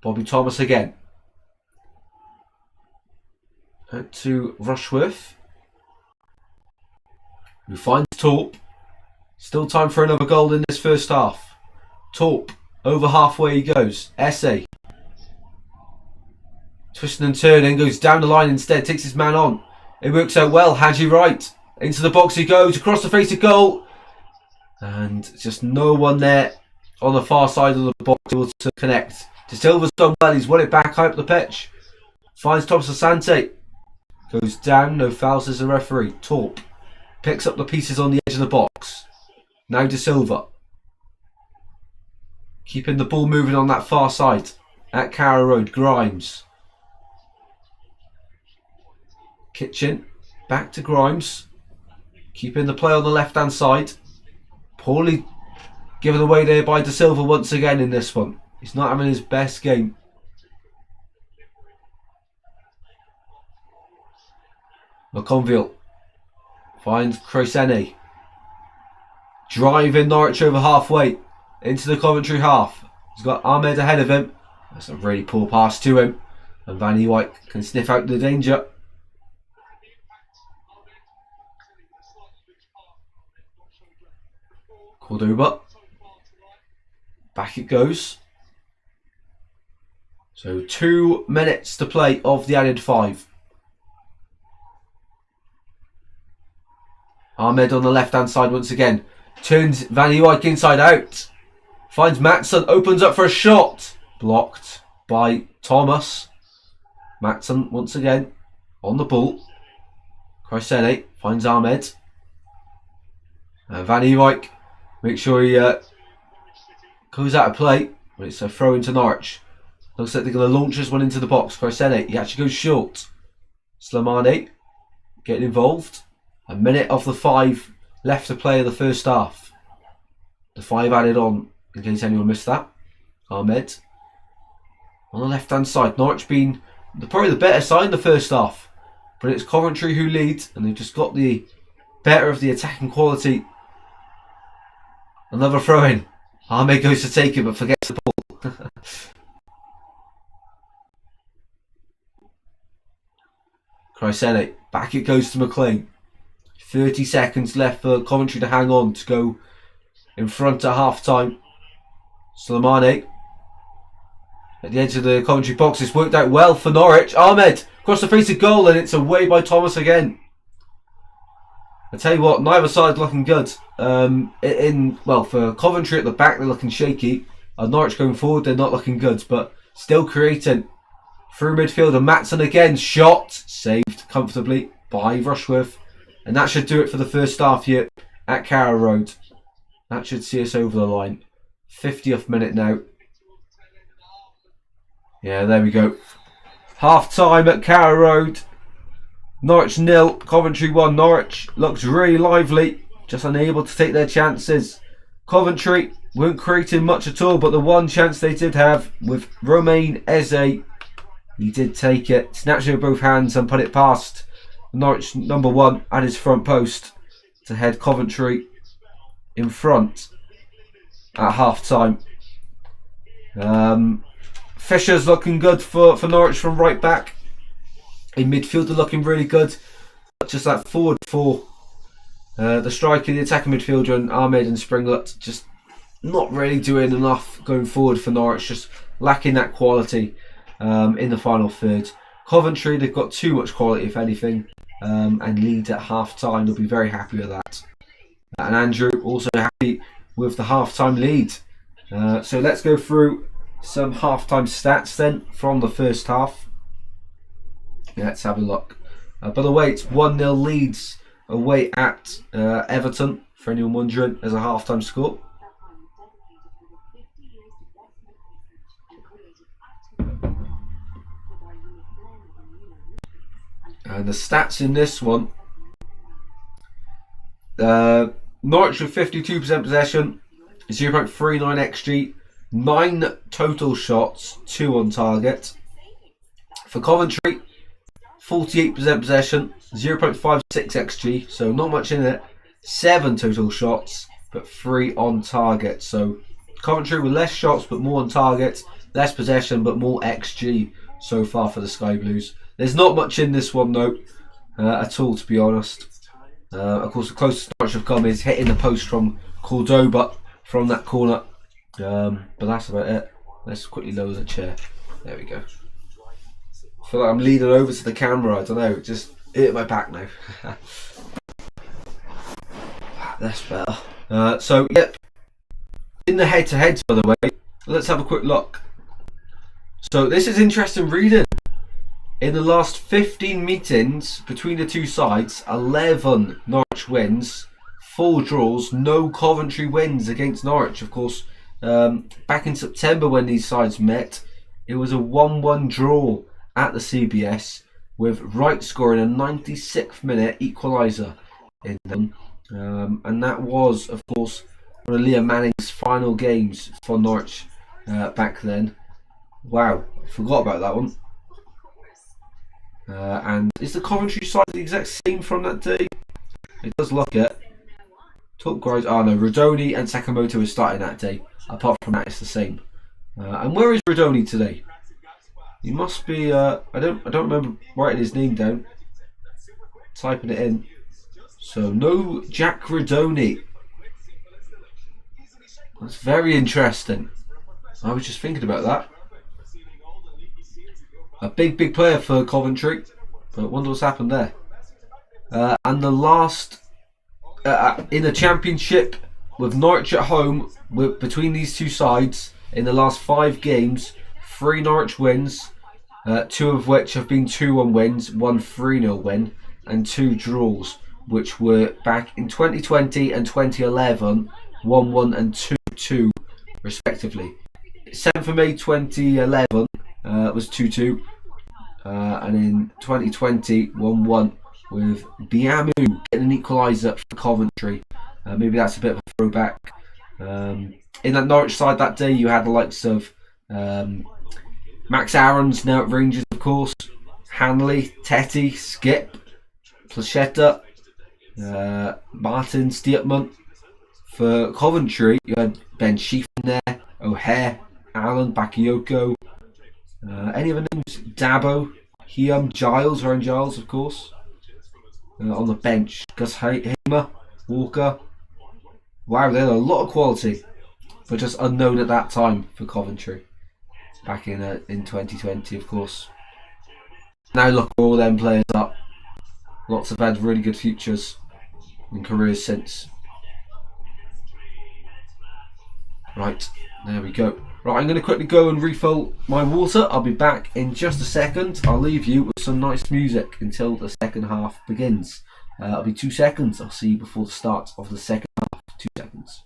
Bobby Thomas again. Out to Rushworth. Who finds Torp. Still time for another goal in this first half. Torp. Over halfway he goes. Essay. Twisting and turning. Goes down the line instead. Takes his man on. It works out well. Hadji right. Into the box he goes. Across the face of goal. And just no one there on the far side of the box able to connect. De Silva's done well. He's won it back out the pitch. Finds Thomas Asante. Goes down. No foul, says the referee. Torp. Picks up the pieces on the edge of the box. Now De Silva. Keeping the ball moving on that far side. At Carrow Road. Grimes. Kitchen. Back to Grimes. Keeping the play on the left hand side. Poorly given away there by De Silva once again in this one. He's not having his best game. McConville finds Crescene. Driving Norwich over halfway into the Coventry half. He's got Ahmed ahead of him. That's a really poor pass to him. And Van Eyck can sniff out the danger. Cordoba. Back it goes. So 2 minutes to play of the added 5. Ahmed on the left hand side once again. Turns Van Eyck inside out. Finds Matson. Opens up for a shot. Blocked by Thomas. Matson once again on the ball. Crescene finds Ahmed. Van Eyck makes sure he goes out of play. It's a throw into Norwich. Looks like they're going to launch this one into the box. Crescene, he actually goes short. Slimani getting involved. A minute of the 5 left to play in the first half. The 5 added on, in case anyone missed that. Ahmed on the left hand side. Norwich being probably the better side in the first half, but it's Coventry who lead, and they've just got the better of the attacking quality. Another throw in. Ahmed goes to take it but forgets the ball. Chrysene, back it goes to McLean. 30 seconds left for Coventry to hang on to go in front at half time. Slimani at the edge of the Coventry box. It's worked out well for Norwich. Ahmed across the face of goal, and it's away by Thomas again. I tell you what, neither side's looking good. For Coventry at the back, they're looking shaky. Norwich going forward, they're not looking good, but still creating. Through midfield, and Matson again, shot, saved comfortably by Rushworth. And that should do it for the first half here at Carrow Road. That should see us over the line. 50th minute now. Yeah, there we go. Half time at Carrow Road. Norwich 0, Coventry 1. Norwich looks really lively, just unable to take their chances. Coventry weren't creating much at all, but the one chance they did have with Romain Eze, he did take it, snatched it with both hands and put it past Norwich number 1 at his front post to head Coventry in front at half time. Fisher's looking good for Norwich from right back. In midfield, they're looking really good. Just that forward 4. The striker, the attacking midfielder, and Ahmed and Springlet just not really doing enough going forward for Norwich, just lacking that quality in the final third. Coventry, they've got too much quality, if anything, and lead at half time. They'll be very happy with that. And Andrew also happy with the half time lead. So let's go through some half time stats then from the first half. Let's have a look. By the way, it's 1-0 Leeds away at Everton, for anyone wondering, as a half time score. And the stats in this one, Norwich with 52% possession, 0.39 XG, 9 total shots, 2 on target. For Coventry, 48% possession, 0.56 XG, so not much in it, 7 total shots, but 3 on target. So Coventry with less shots but more on target, less possession but more XG so far for the Sky Blues. There's not much in this one though, at all, to be honest. Of course, the closest Norwich have come is hitting the post from Cordoba from that corner. But that's about it. Let's quickly lower the chair. There we go. I feel like I'm leaning over to the camera. I don't know, just hit my back now. That's better. So, yep. In the head-to-heads, by the way, let's have a quick look. So, this is interesting reading. In the last 15 meetings between the two sides, 11 Norwich wins, 4 draws, no Coventry wins against Norwich. Of course, back in September when these sides met, it was a 1-1 draw at the CBS, with Wright scoring a 96th minute equaliser in them. And that was, of course, one of Liam Manning's final games for Norwich back then. Wow, I forgot about that one. And is the Coventry side the exact same from that day? It does look it. Top guys, no, Rodoni and Sakamoto is starting that day. Apart from that, it's the same. And where is Rodoni today? He must be. I don't remember writing his name down. Typing it in. So no Jack Rodoni. That's very interesting. I was just thinking about that. A big player for Coventry, but I wonder what's happened there. And the last in the Championship with Norwich at home, between these two sides, in the last 5 games, 3 Norwich wins, 2 of which have been 2-1 wins, 1 3-0 win, and 2 draws, which were back in 2020 and 2011, 1-1 and 2-2 respectively. 7th of May 2011 was 2-2. And in 2020, 1-1 with Biamu getting an equaliser for Coventry. Maybe that's a bit of a throwback. In that Norwich side that day, you had the likes of Max Aarons, now at Rangers, of course, Hanley, Tetty, Skip, Plachetta, Martin, Steepman. For Coventry, you had Ben Sheaf in there, O'Hare, Allen, Bakayoko. Any other names? Dabo, Hiam, Giles, Ryan Giles, of course. On the bench, Gus Hamer, Walker. Wow, they had a lot of quality, but just unknown at that time for Coventry. Back in 2020, of course. Now look where all them players up. Lots have had really good futures and careers since. Right, there we go. Right, I'm going to quickly go and refill my water. I'll be back in just a second. I'll leave you with some nice music until the second half begins. It'll be 2 seconds. I'll see you before the start of the second half. 2 seconds.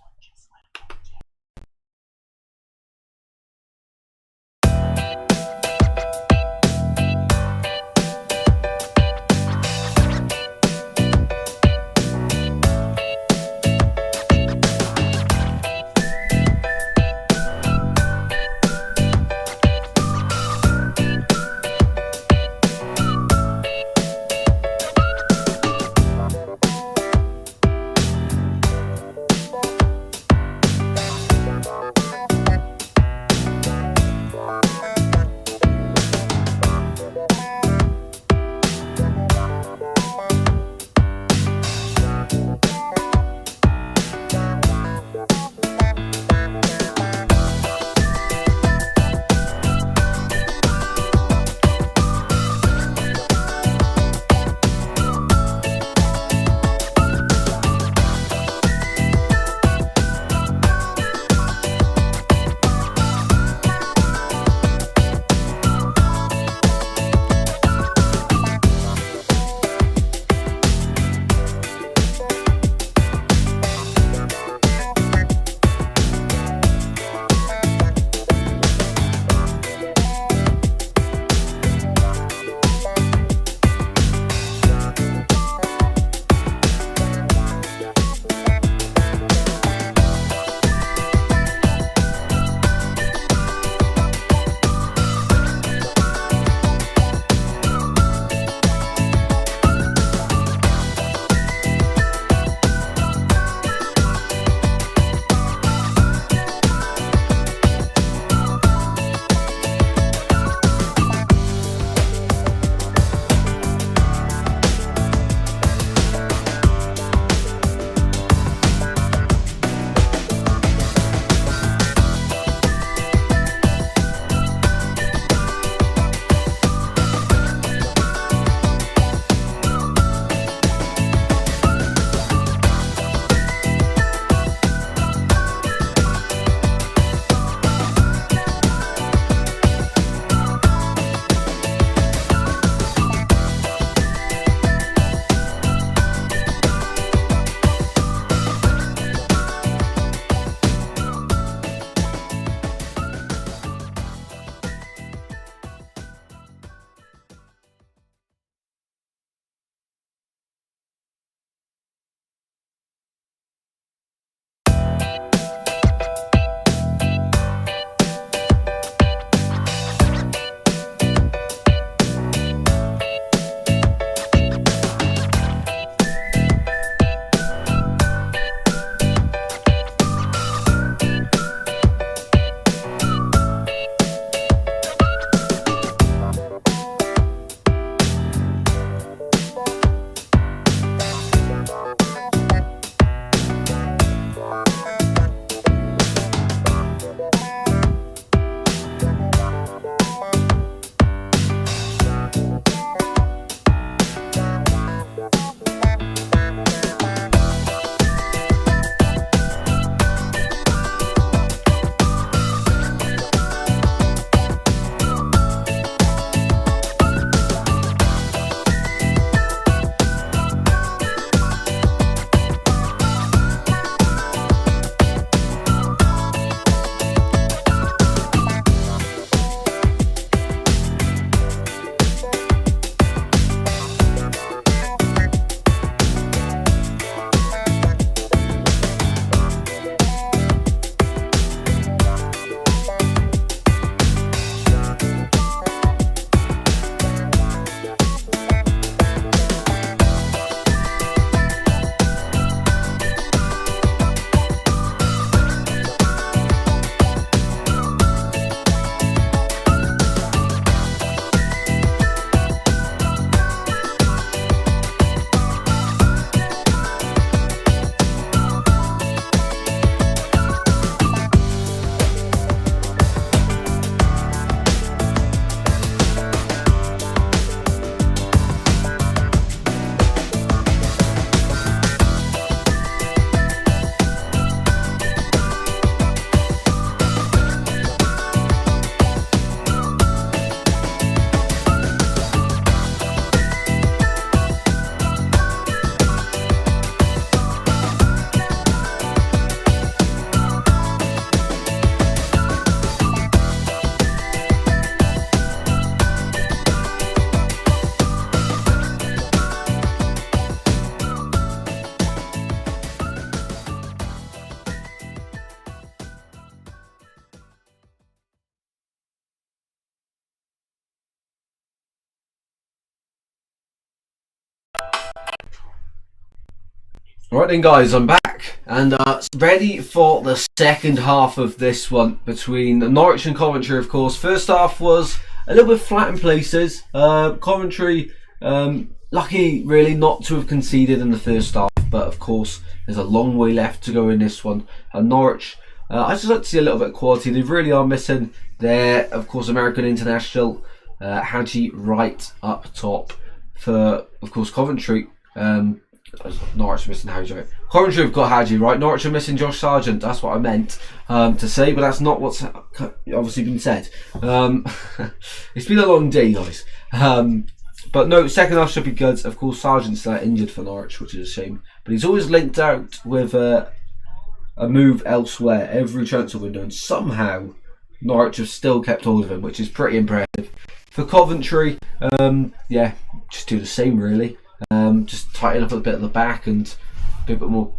Right then guys, I'm back and ready for the second half of this one between Norwich and Coventry, of course. First half was a little bit flat in places. Coventry, lucky really not to have conceded in the first half, but of course there's a long way left to go in this one. And Norwich, I just like to see a little bit of quality. They really are missing their, of course, American international Haji right up top for, of course, Coventry. Norwich are missing Haji right. Coventry have got Haji right. Norwich are missing Josh Sargent. That's what I meant to say, but that's not what's obviously been said. It's been a long day, guys. But no, second half should be good. Of course, Sargent's injured for Norwich, which is a shame. But he's always linked out with a move elsewhere every transfer window, and somehow Norwich have still kept hold of him, which is pretty impressive. For Coventry, yeah, just do the same really. Just tighten up a bit at the back and be a bit more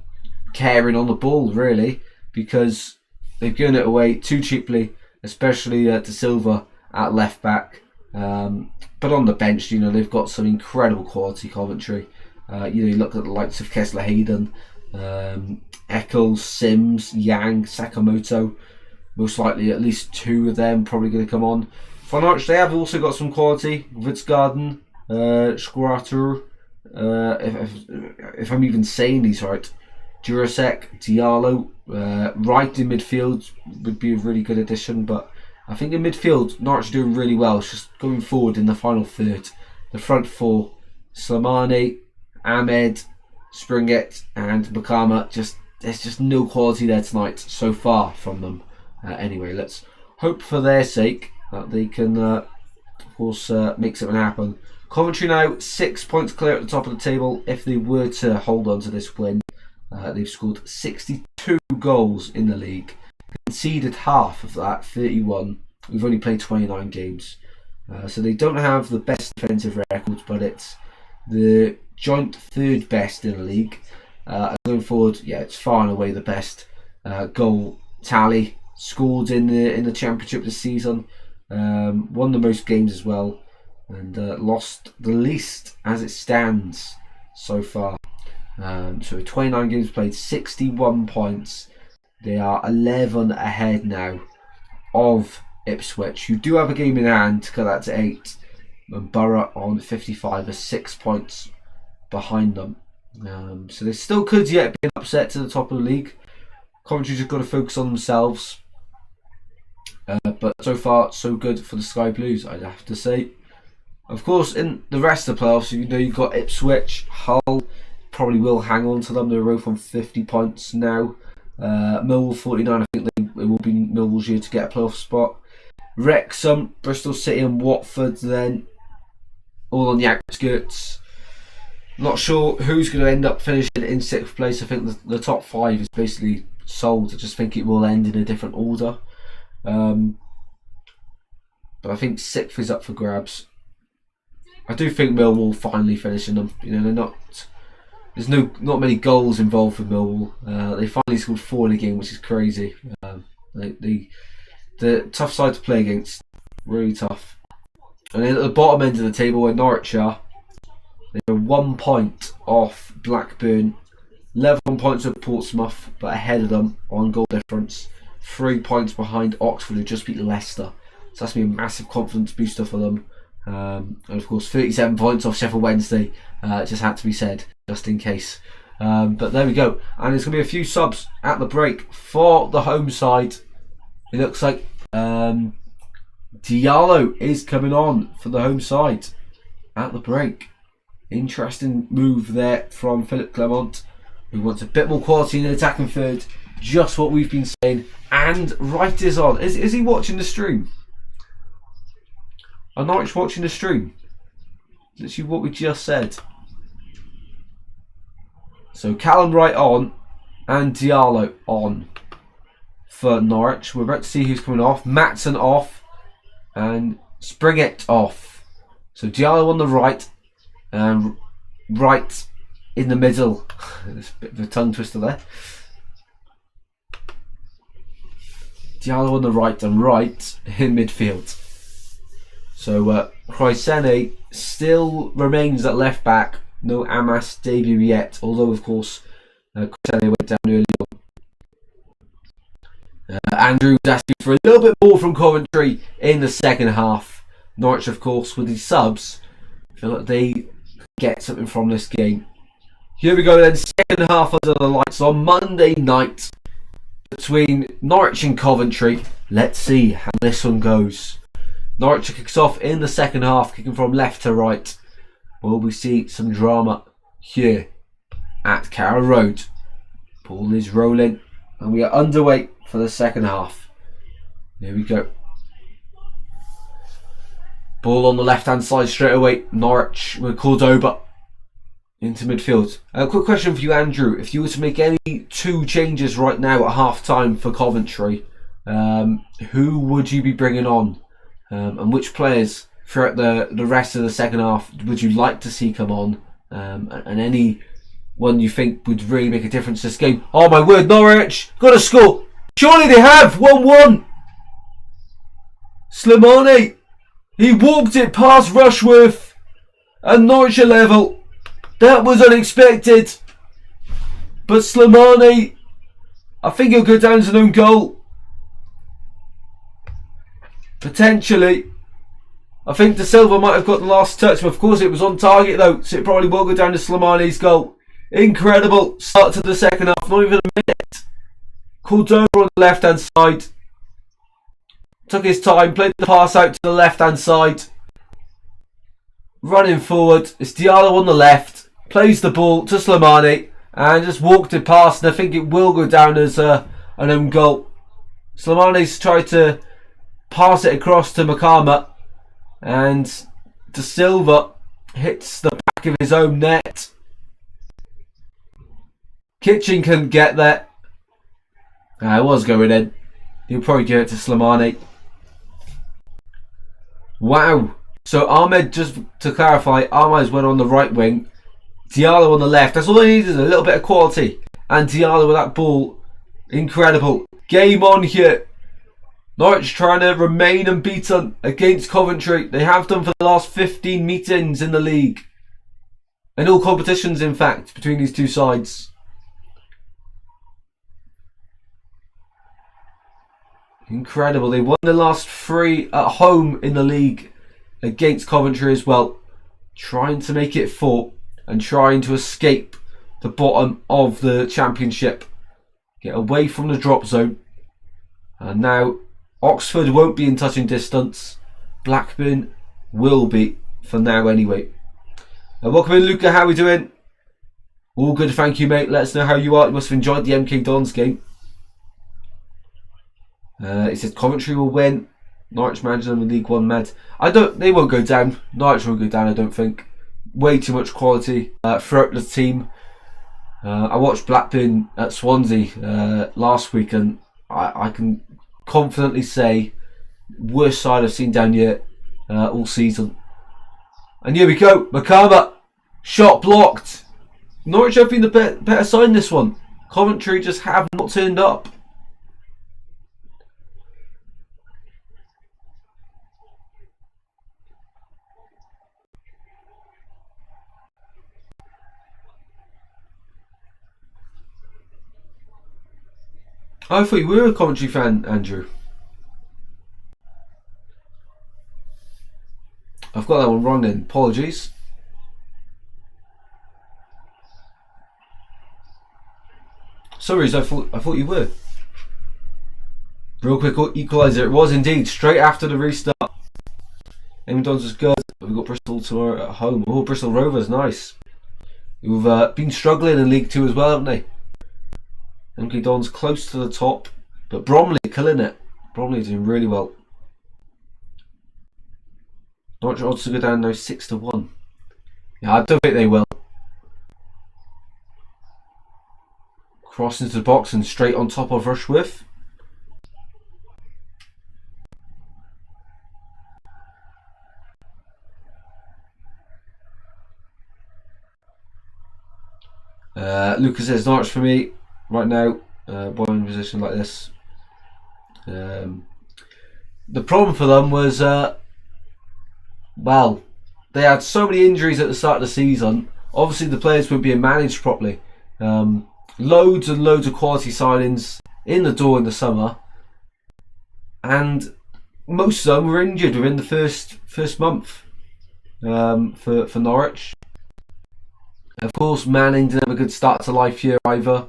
caring on the ball, really, because they've given it away too cheaply, especially to Silva at left back. But on the bench, you know, they've got some incredible quality. Coventry. You look at the likes of Kessler Hayden, Eccles, Sims, Yang, Sakamoto. Most likely, at least two of them probably going to come on. For Norwich, they have also got some quality. Vidsgarden, Schwarter. If I'm even saying these right, Jurasek, Diallo, right in midfield would be a really good addition. But I think in midfield, Norwich are doing really well. It's just going forward in the final third. The front four, Slimani, Ahmed, Springett, and Bakama. There's just no quality there tonight so far from them. Anyway, let's hope for their sake that they can, of course, make something happen. Coventry now 6 points clear at the top of the table. If they were to hold on to this win, they've scored 62 goals in the league. Conceded half of that, 31. We've only played 29 games. So they don't have the best defensive records, but it's the joint third best in the league. Going forward, yeah, it's far and away the best goal tally scored in the championship this season. Won the most games as well. And lost the least as it stands so far. So 29 games played, 61 points. They are 11 ahead now of Ipswich, who do have a game in hand to cut that to 8. And Borough on 55 are 6 points behind them. So they still could yet be an upset to the top of the league. Coventry's just got to focus on themselves. But so far, so good for the Sky Blues, I'd have to say. Of course, in the rest of the playoffs, you've got Ipswich, Hull, probably will hang on to them. They're both on 50 points now. Millwall 49, I think it will be Millwall's year to get a playoff spot. Wrexham, Bristol City and Watford then, all on the outskirts. Not sure who's going to end up finishing in 6th place. I think the top 5 is basically sold. I just think it will end in a different order. But I think 6th is up for grabs. I do think Millwall finally finishing them. They're not. There's not many goals involved for Millwall. They finally scored 4 in a game, which is crazy. The tough side to play against, really tough. And then at the bottom end of the table, where Norwich are, they're 1 point off Blackburn, 11 points of Portsmouth, but ahead of them on goal difference. 3 points behind Oxford, who just beat Leicester. So that's going to be a massive confidence booster for them. And of course 37 points off Sheffield Wednesday. It just had to be said just in case. But there we go, and there's going to be a few subs at the break for the home side. It looks like Diallo is coming on for the home side at the break. Interesting move there from Philip Clement, who wants a bit more quality in the attacking third. Just what we've been saying. And Wright is on. Is he watching the stream? Are Norwich watching the stream? Literally what we just said. So Callum Wright on and Diallo on for Norwich. We're about to see who's coming off. Matson off and Springett off. So Diallo on the right and Wright in the middle. There's a bit of a tongue twister there. Diallo on the right and Wright in midfield. So Croisene still remains at left back. No Amas debut yet, although of course how they went down early on. Andrew was asking for a little bit more from Coventry in the second half. Norwich, of course, with these subs, feel like they get something from this game. Here we go then, second half under the lights on Monday night between Norwich and Coventry. Let's see how this one goes. Norwich kicks off in the second half, kicking from left to right. Will we see some drama here at Carrow Road? Ball is rolling and we are underway for the second half. Here we go. Ball on the left hand side straight away. Norwich with Cordoba into midfield. A quick question for you, Andrew. If you were to make any two changes right now at half time for Coventry, who would you be bringing on? And which players throughout the rest of the second half would you like to see come on? And any one you think would really make a difference this game? Oh my word, Norwich got to score! Surely they have! 1-1! Slimani! He walked it past Rushworth and Norwich are level. That was unexpected. But Slimani, I think he'll go down as an own goal. Potentially. I think De Silva might have got the last touch, but of course it was on target though, so it probably will go down to Slimani's goal. Incredible start to the second half, not even a minute. Cordoba on the left hand side. Took his time, played the pass out to the left hand side. Running forward, it's Diallo on the left. Plays the ball to Slimani and just walked it past, and I think it will go down as an own goal. Slimani's tried to pass it across to Makama, and De Silva hits the back of his own net. Kitchen couldn't get there. It was going in. He'll probably give it to Slimani. Wow. So Ahmed, just to clarify, Ahmed's went on the right wing. Diallo on the left. That's all they needed, a little bit of quality. And Diallo with that ball. Incredible. Game on here. Norwich trying to remain unbeaten against Coventry. They have done for the last 15 meetings in the league. In all competitions, in fact, between these two sides. Incredible. They won the last 3 at home in the league against Coventry as well. Trying to make it 4 and trying to escape the bottom of the championship. Get away from the drop zone. And now Oxford won't be in touching distance. Blackburn will be for now anyway. Welcome in, Luca. How are we doing? All good, thank you, mate. Let us know how you are. You must have enjoyed the MK Dons game. He said Coventry will win. Norwich managing them in League One med. They won't go down. Norwich won't go down, I don't think. Way too much quality throughout the team. I watched Blackburn at Swansea last week, and I can confidently say worst side I've seen down here all season. And here we go, Makama, shot blocked. Norwich have been the better side in this one. Coventry just have not turned up. I thought you were a Coventry fan, Andrew. I've got that one wrong then. Apologies. Sorry, I thought you were. Real quick equaliser. It was indeed straight after the restart. Dons was good. We've got Bristol tomorrow at home. Oh, Bristol Rovers, nice. Who've been struggling in League 2 as well, haven't they? MK Dons close to the top, but Bromley killing it. Bromley doing really well. Norwich odds to go down now 6-1. Yeah, I don't think they will. Cross into the box and straight on top of Rushworth. Lucas says Norwich for me right now. Ball in position like this. The problem for them was, well, they had so many injuries at the start of the season. Obviously, the players weren't being managed properly. loads and loads of quality signings in the door in the summer, and most of them were injured within the first month for Norwich. Of course, Manning didn't have a good start to life here either.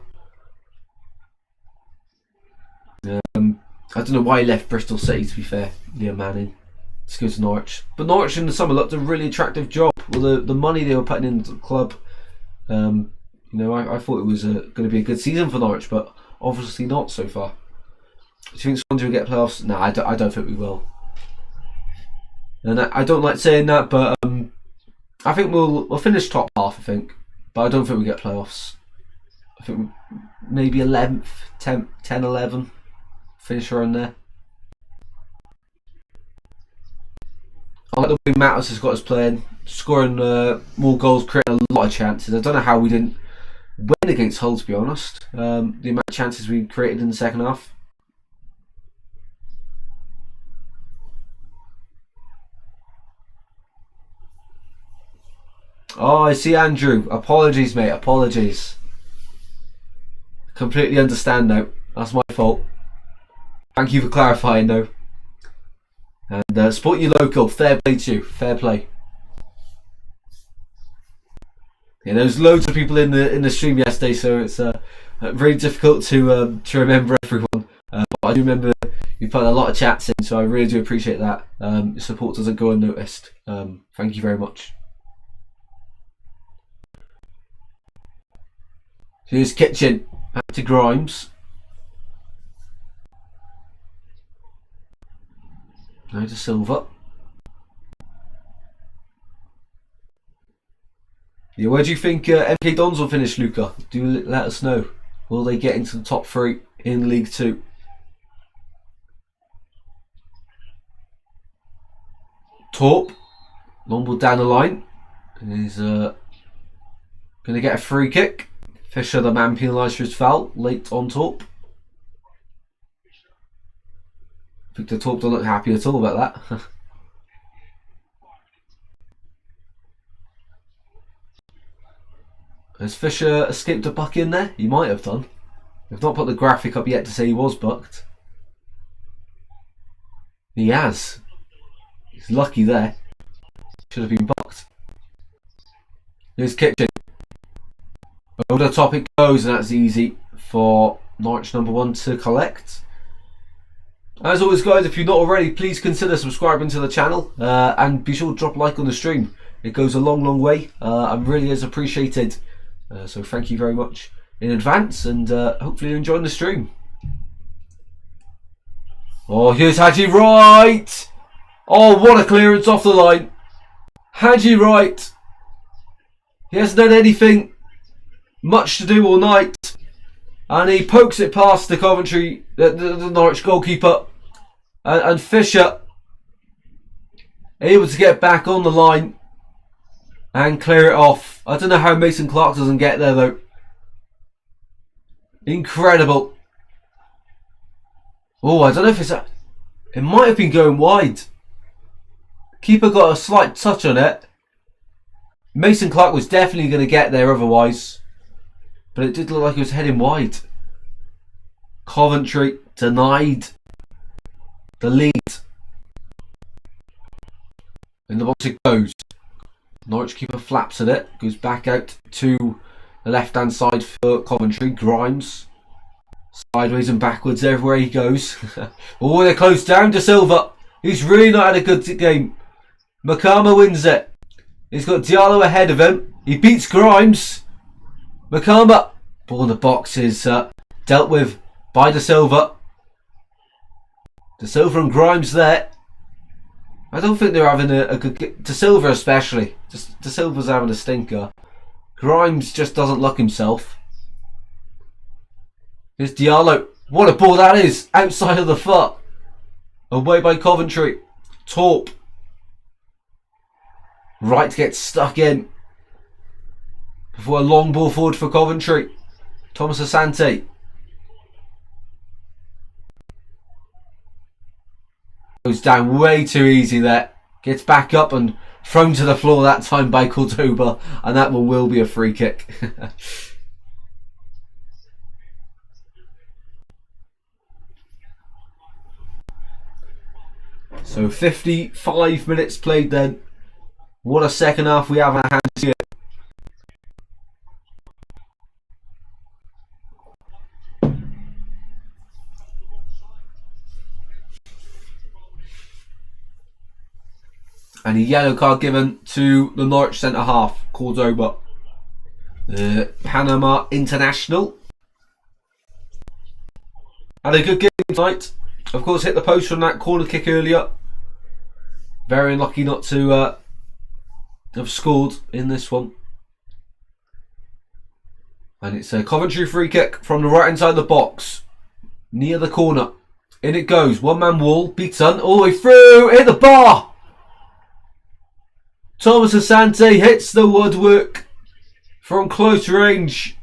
I don't know why he left Bristol City, to be fair. Yeah, Manning. Let's go to Norwich. But Norwich in the summer looked a really attractive job. Well, the money they were putting into the club, you know, I thought it was going to be a good season for Norwich, but obviously not so far. Do you think Swansea will get playoffs? No, I don't think we will. And I don't like saying that, but I think we'll finish top half, I think. But I don't think we get playoffs. I think maybe 11th, 10, 11. Finish around there. I like the way Mattis has got us playing, scoring more goals, creating a lot of chances. I don't know how we didn't win against Hull, to be honest. The amount of chances we created in the second half. Oh, I see Andrew. Apologies, mate. Apologies. Completely understand now. That's my fault. Thank you for clarifying, though. And support your local. Fair play to you. Fair play. Yeah, there was loads of people in the stream yesterday, so it's very difficult to remember everyone. But I do remember you put a lot of chats in, so I really do appreciate that. Your support doesn't go unnoticed. Thank you very much. Here's Kitchen. Back to Grimes. Now to Silva. Yeah, where do you think MK Dons will finish, Luca? Do let us know. Will they get into the top 3 in League 2? Torp. Long ball down the line. And he's going to get a free kick. Fisher, the man penalised for his foul, late on Torp. Victor Torp don't look happy at all about that. Has Fisher escaped a buck in there? He might have done. We've not put the graphic up yet to say he was bucked. He has. He's lucky there. Should have been bucked. Here's Kitchen. Over the top it goes, and that's easy for Norwich number 1 to collect. As always, guys, if you're not already, please consider subscribing to the channel and be sure to drop a like on the stream. It goes a long way and really is appreciated. So thank you very much in advance, and hopefully you're enjoying the stream. Oh, here's Haji Wright! Oh, what a clearance off the line. Haji Wright. He hasn't done anything much to do all night, and he pokes it past the Coventry, the Norwich goalkeeper, and Fisher able to get back on the line and clear it off. I don't know how Mason Clark doesn't get there though. Incredible. Oh, I don't know if it's it might have been going wide. Keeper got a slight touch on it. Mason Clark was definitely going to get there otherwise, but it did look like he was heading wide. Coventry denied the lead. In the box it goes. Norwich keeper flaps at it. Goes back out to the left hand side for Coventry. Grimes. Sideways and backwards everywhere he goes. Oh, they're close down to Silva. He's really not had a good game. Makama wins it. He's got Diallo ahead of him. He beats Grimes. Makama. Ball in the box is dealt with by De Silva. De Silva and Grimes there. I don't think they're having a good game. De Silva especially. De Silva's having a stinker. Grimes just doesn't look himself. Here's Diallo. What a ball that is. Outside of the foot. Away by Coventry. Torp. Wright gets stuck in. Before a long ball forward for Coventry. Thomas Asante. Goes down way too easy there. Gets back up and thrown to the floor that time by Cordoba. And that one will be a free kick. So 55 minutes played then. What a second half we have in our hands here. And a yellow card given to the Norwich centre half, Cordoba, the Panama international. Had a good game tonight. Of course, hit the post from that corner kick earlier. Very unlucky not to have scored in this one. And it's a Coventry free kick from the right hand side of the box, near the corner. In it goes, one man wall, beaten all the way through, hit the bar. Thomas Asante hits the woodwork from close range.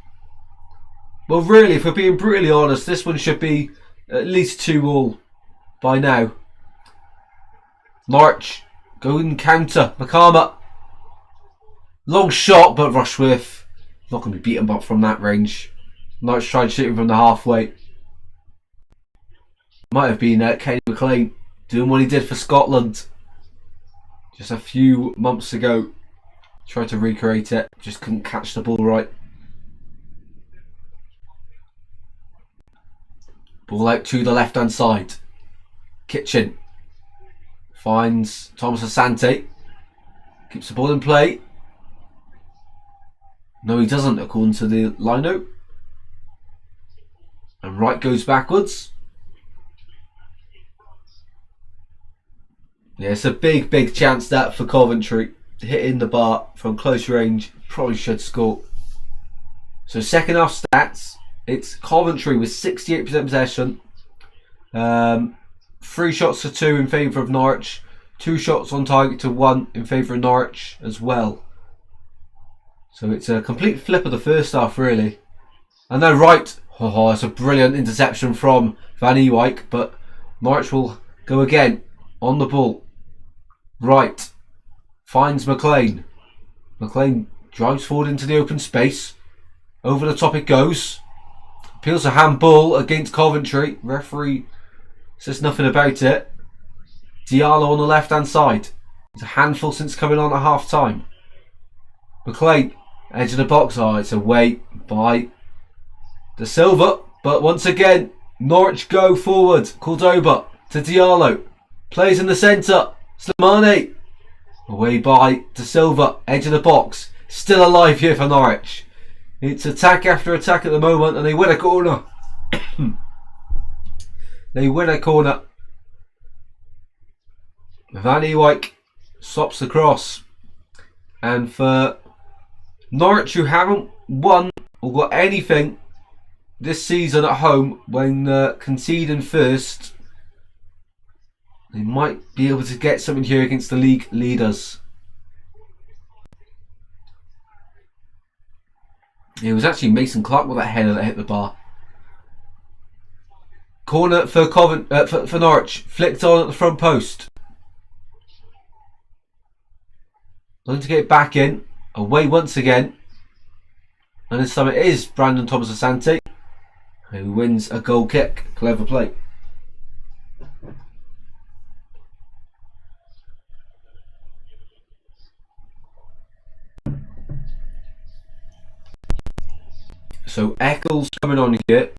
Well, really, if we're being brutally honest, this one should be at least 2-2 by now. Norwich going counter. Makama. Long shot, but Rushworth not going to be beaten but from that range. Norwich tried shooting from the halfway. Might have been Kenny McLean doing what he did for Scotland just a few months ago. Tried to recreate it, just couldn't catch the ball right. Ball out to the left hand side. Kitchen finds Thomas Asante. Keeps the ball in play. No, he doesn't, according to the line-out. And Wright goes backwards. Yeah, it's a big chance that for Coventry. Hitting the bar from close range. Probably should score. So second half stats. It's Coventry with 68% possession. 3 shots to 2 in favour of Norwich. 2 shots on target to 1 in favour of Norwich as well. So it's a complete flip of the first half, really. And then Wright. Oh, it's a brilliant interception from Van Ewijk. But Norwich will go again on the ball. Wright finds McLean. McLean drives forward into the open space. Over the top it goes. Appeals a handball against Coventry. Referee says nothing about it. Diallo on the left hand side. It's a handful since coming on at half time. McLean, edge of the box. Oh, it's away by De Silva. But once again, Norwich go forward. Cordoba to Diallo. Plays in the centre. Slimani. Away by De Silva. Edge of the box. Still alive here for Norwich. It's attack after attack at the moment, and they win a corner. They win a corner. Van Ewijk stops the cross. And for Norwich, who haven't won or got anything this season at home when conceding first, they might be able to get something here against the league leaders. It was actually Mason Clark with that header that hit the bar. Corner for for Norwich. Flicked on at the front post. Looking to get it back in. Away once again. And this time it is Brandon Thomas Asante who wins a goal kick. Clever play. So Eccles coming on here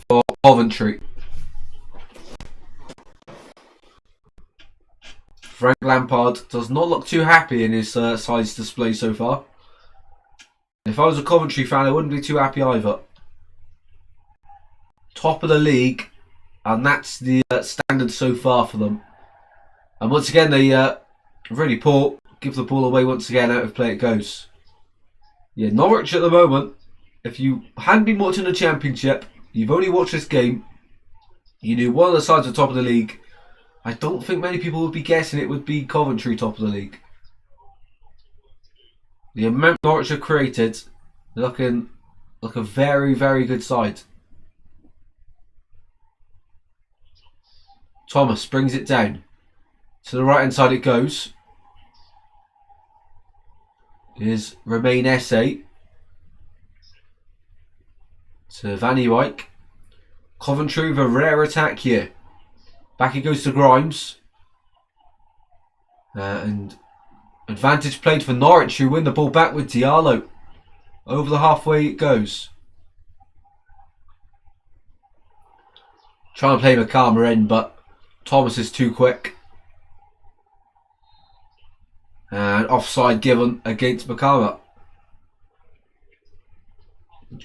for Coventry. Frank Lampard does not look too happy in his sides display so far. If I was a Coventry fan, I wouldn't be too happy either. Top of the league, and that's the standard so far for them. And once again, they really poor. Give the ball away once again. Out of play it goes. Yeah, Norwich at the moment. If you hadn't been watching the Championship, you've only watched this game, you knew one of the sides at the top of the league, I don't think many people would be guessing it would be Coventry top of the league. The amount Norwich have created, they're looking like a very good side. Thomas brings it down. To the right hand side it goes. Here's Romain Esse. To Van Ewijk. Coventry with a rare attack here. Back it goes to Grimes. And advantage played for Norwich, who win the ball back with Diallo. Over the halfway it goes. Trying to play McCarmer in, but Thomas is too quick. And offside given against McCarmer.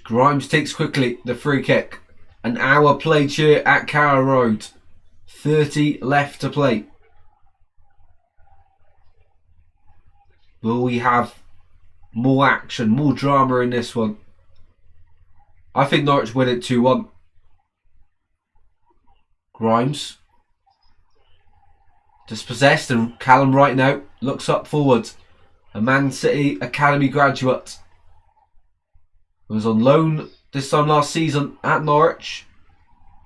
Grimes takes quickly the free kick. An hour played here at Carrow Road. 30 left to play. Will we have more action, more drama in this one? I think Norwich win it 2-1. Grimes. Dispossessed, and Callum right now looks up forward. A Man City Academy graduate. Was on loan this time last season at Norwich.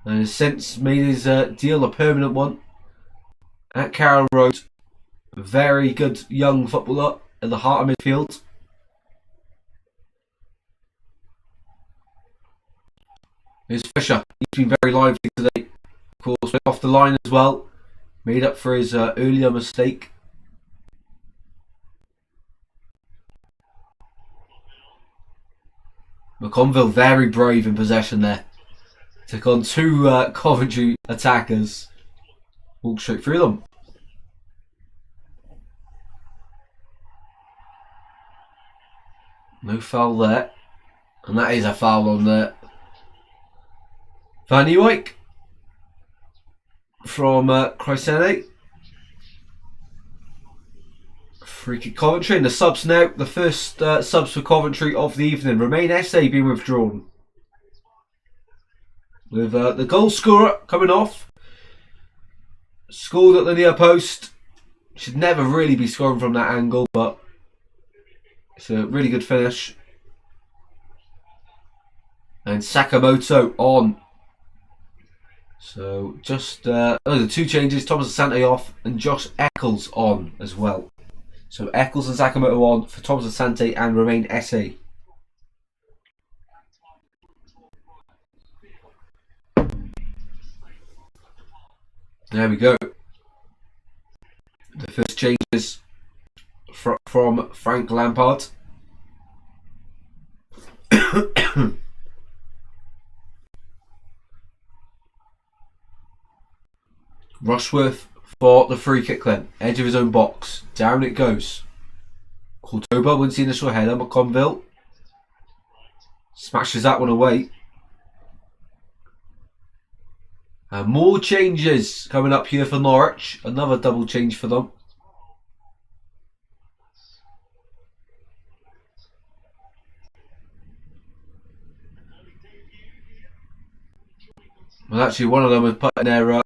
And has since made his deal a permanent one at Carrow Road. A very good young footballer at the heart of midfield. Here's Fisher. He's been very lively today. Of course, went off the line as well. Made up for his earlier mistake. McConville very brave in possession there. Took on two Coventry attackers. Walked straight through them. No foul there. And that is a foul on there. Van Ewijk from Chrysene. Free kick Coventry, and the subs now. The first subs for Coventry of the evening. Romain Esse being withdrawn. With the goal scorer coming off. Scored at the near post. Should never really be scoring from that angle, but it's a really good finish. And Sakamoto on. So just the two changes. Thomas Asante off and Josh Eccles on as well. So Eccles and Sakamoto on for Thomas Asante and Romain Esse. There we go. The first changes from Frank Lampard. Rushworth for the free kick then. Edge of his own box. Down it goes. Cordoba wins the initial header. McConville smashes that one away. And more changes coming up here for Norwich. Another double change for them. Well, actually, one of them was putting their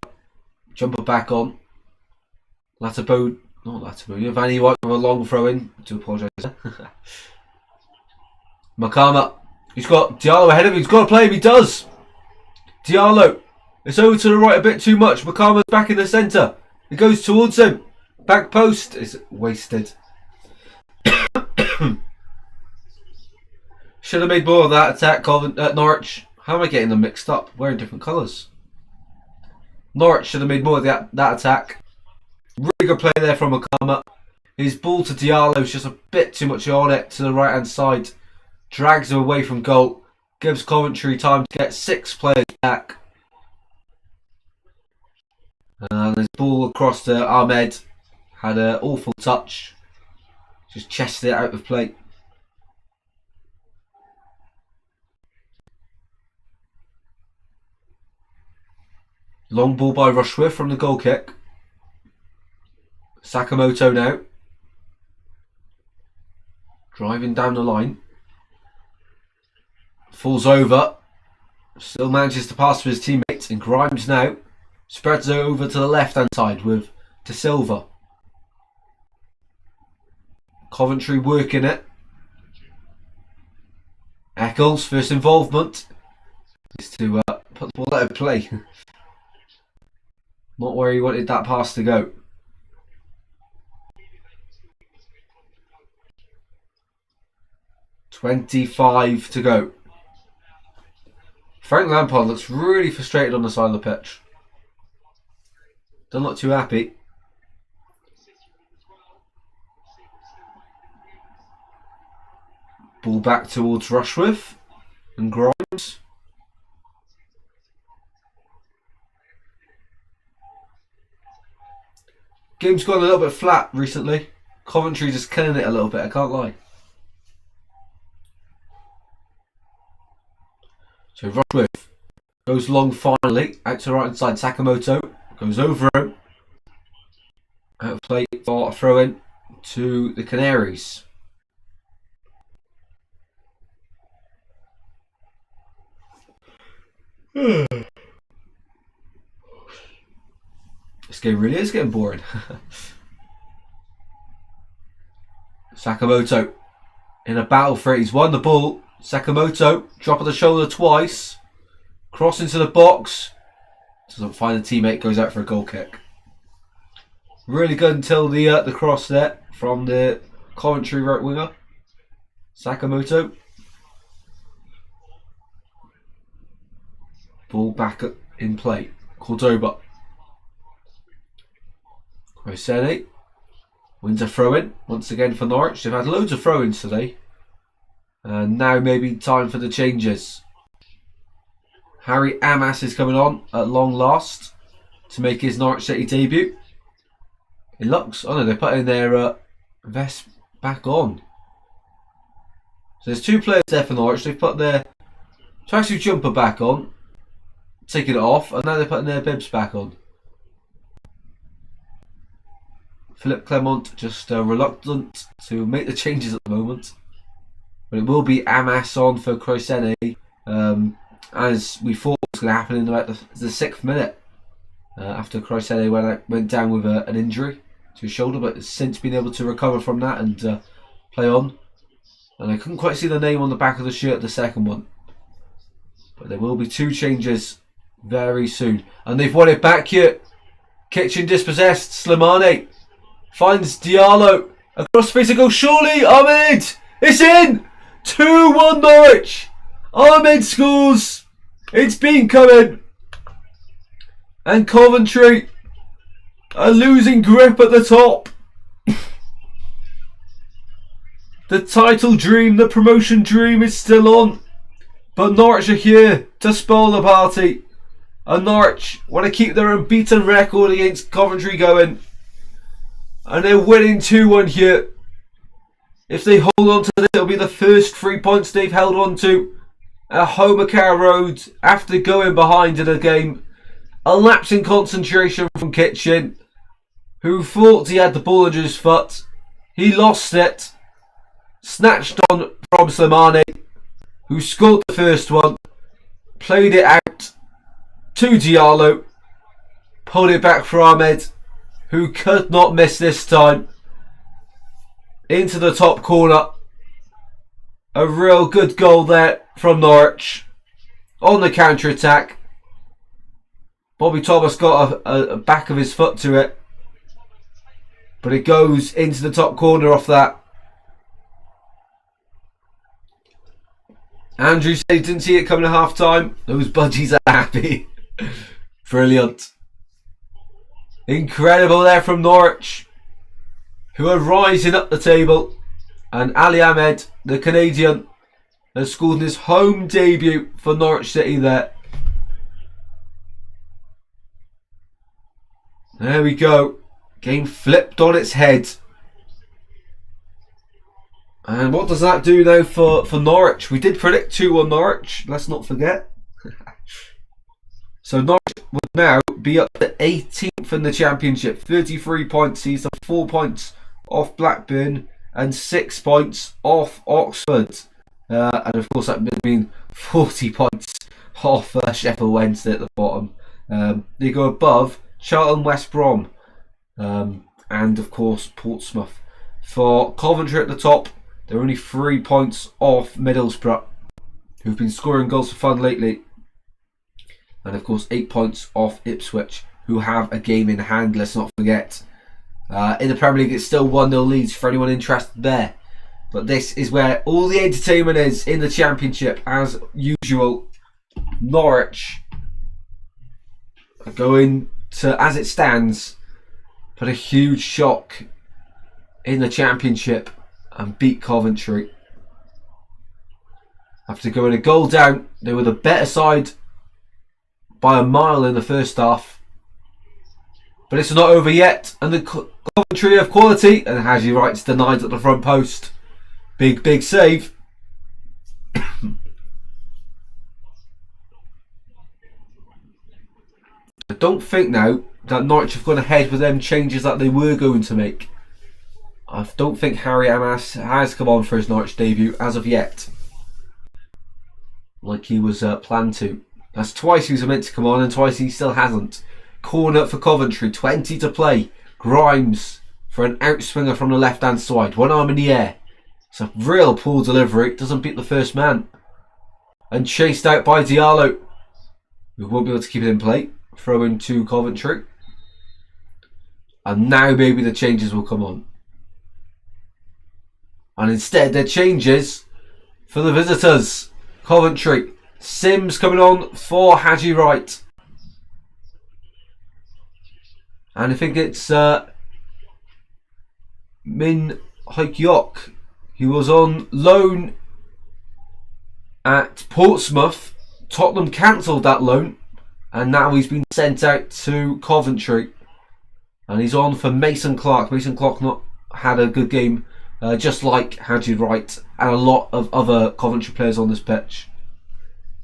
jumper back on. Latabo, not Latabo, Van Ewijk with a long throw in. I do apologise. Makama, he's got Diallo ahead of him. He's got to play him. He does. Diallo. It's over to the right a bit too much. Makama's back in the centre. It goes towards him. Back post is wasted. Should have made more of that attack, Norwich. How am I getting them mixed up? Wearing different colours. Norwich should have made more of that attack. Really good play there from Makama. His ball to Diallo is just a bit too much on it to the right hand side. Drags him away from goal. Gives Coventry time to get 6 players back. And his ball across to Ahmed. Had an awful touch. Just chested it out of play. Long ball by Rushworth from the goal kick. Sakamoto now. Driving down the line. Falls over. Still manages to pass to his teammates. And Grimes now spreads it over to the left hand side with De Silva. Coventry working it. Eccles, first involvement. Is to put the ball out of play. Not where he wanted that pass to go. .25 to go. Frank Lampard looks really frustrated on the side of the pitch. Doesn't look too happy. Ball back towards Rushworth and Grimes. Game's gone a little bit flat recently. Coventry's just killing it a little bit, I can't lie. So Rushworth goes long finally, out to the right hand side. Sakamoto goes over him. Out of play for a throw in to the Canaries. This game really is getting boring. Sakamoto in a battle for it. He's won the ball. Sakamoto, drop of the shoulder twice. Cross into the box. Doesn't find a teammate, goes out for a goal kick. Really good until the cross there from the Coventry right winger. Sakamoto. Ball back in play. Cordoba. Crosene wins a throw-in once again for Norwich. They've had loads of throw-ins today. And now maybe time for the changes. Harry Amas is coming on at long last to make his Norwich City debut. It looks, oh no, they're putting their vest back on. So there's two players there for Norwich. They've put their tracksuit jumper back on, taking it off, and now they're putting their bibs back on. Philip Clement just reluctant to make the changes at the moment. But it will be Amas on for Crosene, as we thought was going to happen in about the 6th minute. After Crosene went down with an injury to his shoulder, but has since been able to recover from that and play on. And I couldn't quite see the name on the back of the shirt, the second one. But there will be two changes very soon. And they've won it back here. Kitchen dispossessed. Slimani finds Diallo. Across face to go. Surely Ahmed. It's in. 2-1 Norwich. Ahmed scores. It's been coming. And Coventry are losing grip at the top. The title dream, the promotion dream is still on. But Norwich are here to spoil the party. And Norwich want to keep their unbeaten record against Coventry going. And they're winning 2-1 here. If they hold on to this, it'll be the first 3 points they've held on to at home at Carrow Road after going behind in a game. A lapse in concentration from Kitchen, who thought he had the ball under his foot. He lost it. Snatched on from Slimani, who scored the first one. Played it out to Diallo. Pulled it back for Ahmed, who could not miss this time. Into the top corner. A real good goal there from Norwich. On the counter-attack. Bobby Thomas got a back of his foot to it. But it goes into the top corner off that. Andrew said he didn't see it coming at half time. Those budgies are happy. Brilliant. Incredible there from Norwich, who are rising up the table. And Ali Ahmed, the Canadian, has scored his home debut for Norwich City there. There we go. Game flipped on its head. And what does that do now for Norwich? We did predict 2-1 Norwich, let's not forget. So Norwich would now be up to 18th in the Championship. 33 points. He's 4 points off Blackburn and 6 points off Oxford. And of course that would mean 40 points off Sheffield Wednesday at the bottom. They go above Charlton, West Brom, and of course Portsmouth. For Coventry at the top, they're only 3 points off Middlesbrough, who've been scoring goals for fun lately. And of course 8 points off Ipswich, who have a game in hand, let's not forget. In the Premier League it's still 1-0 leads for anyone interested there. But this is where all the entertainment is in the Championship. As usual, Norwich are going to, as it stands, put a huge shock in the Championship and beat Coventry. After going a goal down, they were the better side by a mile in the first half. But it's not over yet, and the Coventry of quality, and Haji Wright's denied at the front post. Big save. I don't think now that Norwich have gone ahead with them changes that they were going to make. I don't think Harry Amas has come on for his Norwich debut as of yet, like he was planned to. That's twice he was meant to come on and twice he still hasn't. Corner for Coventry, 20 to play. Grimes for an outswinger from the left hand side, one arm in the air. It's a real poor delivery, doesn't beat the first man. And chased out by Diallo, who won't be able to keep it in play. Throw in to Coventry. And now maybe the changes will come on. And instead they're changes for the visitors. Coventry. Sims coming on for Haji Wright. And I think it's Min Hyuk. He was on loan at Portsmouth. Tottenham cancelled that loan. And now he's been sent out to Coventry. And he's on for Mason Clark. Mason Clark not had a good game. Just like Haji Wright and a lot of other Coventry players on this pitch.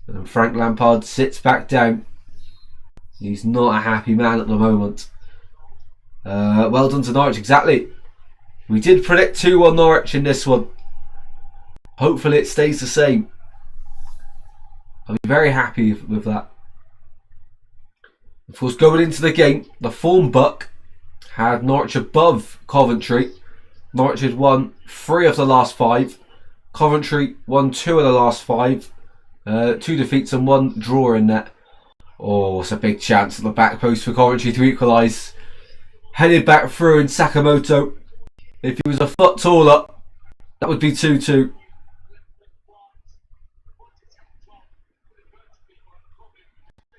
And Frank Lampard sits back down. He's not a happy man at the moment. Well done to Norwich, exactly. We did predict 2-1 Norwich in this one. Hopefully it stays the same. I'll be very happy with that. Of course, going into the game, the form book had Norwich above Coventry. Norwich had won 3 of the last 5. Coventry won 2 of the last 5. 2 defeats and 1 draw in net. Oh, it's a big chance at the back post for Coventry to equalise. Headed back through in Sakamoto. If he was a foot taller, that would be 2-2.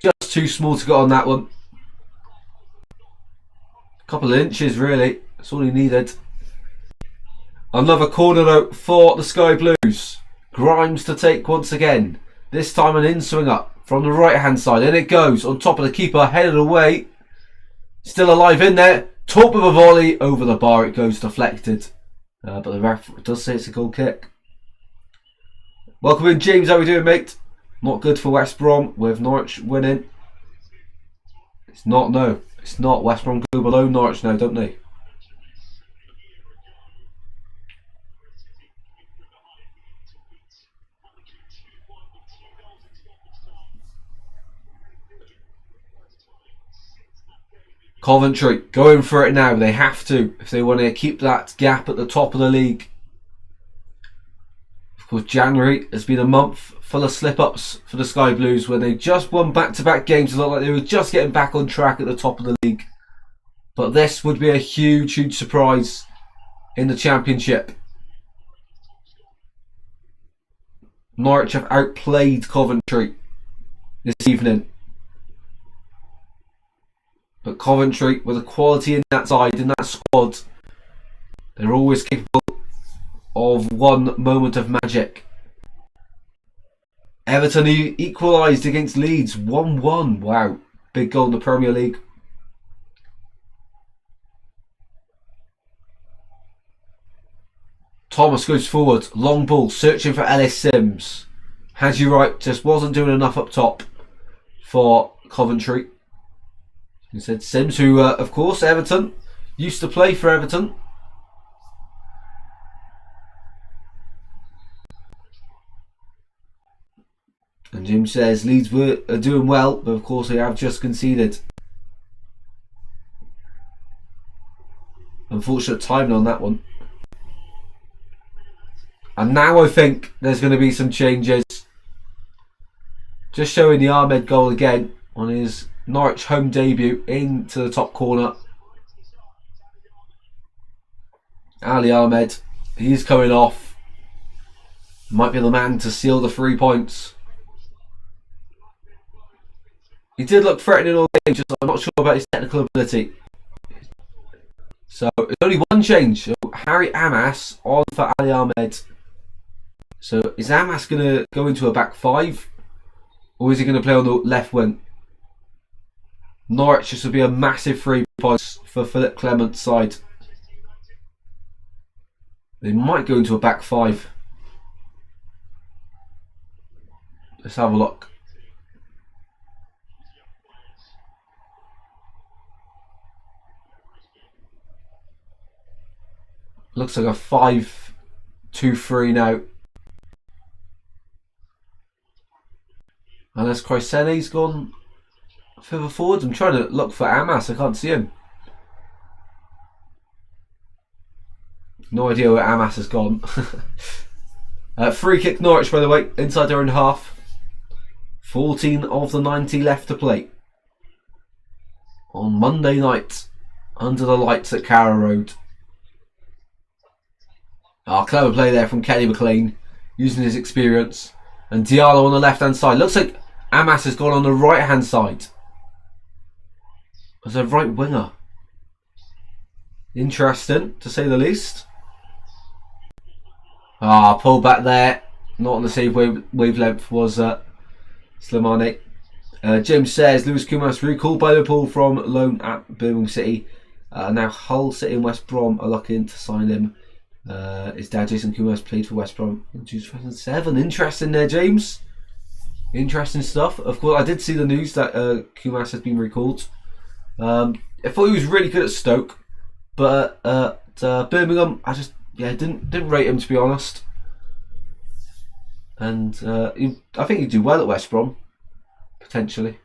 Just too small to get on that one. A couple of inches really. That's all he needed. Another corner though for the Sky Blues. Grimes to take once again. This time an in-swing up from the right hand side. In it goes on top of the keeper, headed away. Still alive in there. Top of a volley over the bar. It goes deflected. But the ref does say it's a goal kick. Welcome in, James. How are we doing, mate? Not good for West Brom with Norwich winning. It's not, no. It's not. West Brom go below Norwich now, don't they? Coventry going for it now. They have to if they want to keep that gap at the top of the league. Of course, January has been a month full of slip-ups for the Sky Blues where they just won back-to-back games. It looked like they were just getting back on track at the top of the league. But this would be a huge surprise in the Championship. Norwich have outplayed Coventry this evening. But Coventry, with the quality in that side, in that squad, they're always capable of one moment of magic. Everton equalised against Leeds 1-1. Wow, big goal in the Premier League. Thomas goes forward, long ball, searching for Ellis Sims. Haji Wright just wasn't doing enough up top for Coventry. He said Sims, who, of course, Everton, used to play for Everton. And Jim says Leeds are doing well, but of course they have just conceded. Unfortunate timing on that one. And now I think there's going to be some changes. Just showing the Ahmed goal again on his Norwich home debut into the top corner. Ali Ahmed, he's coming off. Might be the man to seal the 3 points. He did look threatening all game, just I'm not sure about his technical ability. So it's only one change. So Harry Amas on for Ali Ahmed. So is Amas going to go into a back five? Or is he going to play on the left wing? Norwich, this would be a massive 3 points for Philip Clement's side. They might go into a back five. Let's have a look. Looks like a 5-2-3 now. Unless Chrysene's gone further forward. I'm trying to look for Amas. I can't see him. No idea where Amas has gone. Free kick Norwich, by the way, inside their own half. 14 of the 90 left to play. On Monday night, under the lights at Carrow Road. Clever play there from Kenny McLean, using his experience. And Diallo on the left hand side. Looks like Amas has gone on the right hand side as a right winger. Interesting, to say the least. Pulled back there. Not on the same wavelength was Slimani. James says Lewis Kumas recalled by Liverpool from loan at Birmingham City. Now Hull City and West Brom are looking to sign him. His dad Jason Kumas played for West Brom in 2007. Interesting there, James. Interesting stuff. Of course, I did see the news that Kumas has been recalled. I thought he was really good at Stoke, but at Birmingham, I just didn't rate him, to be honest. And I think he'd do well at West Brom, potentially.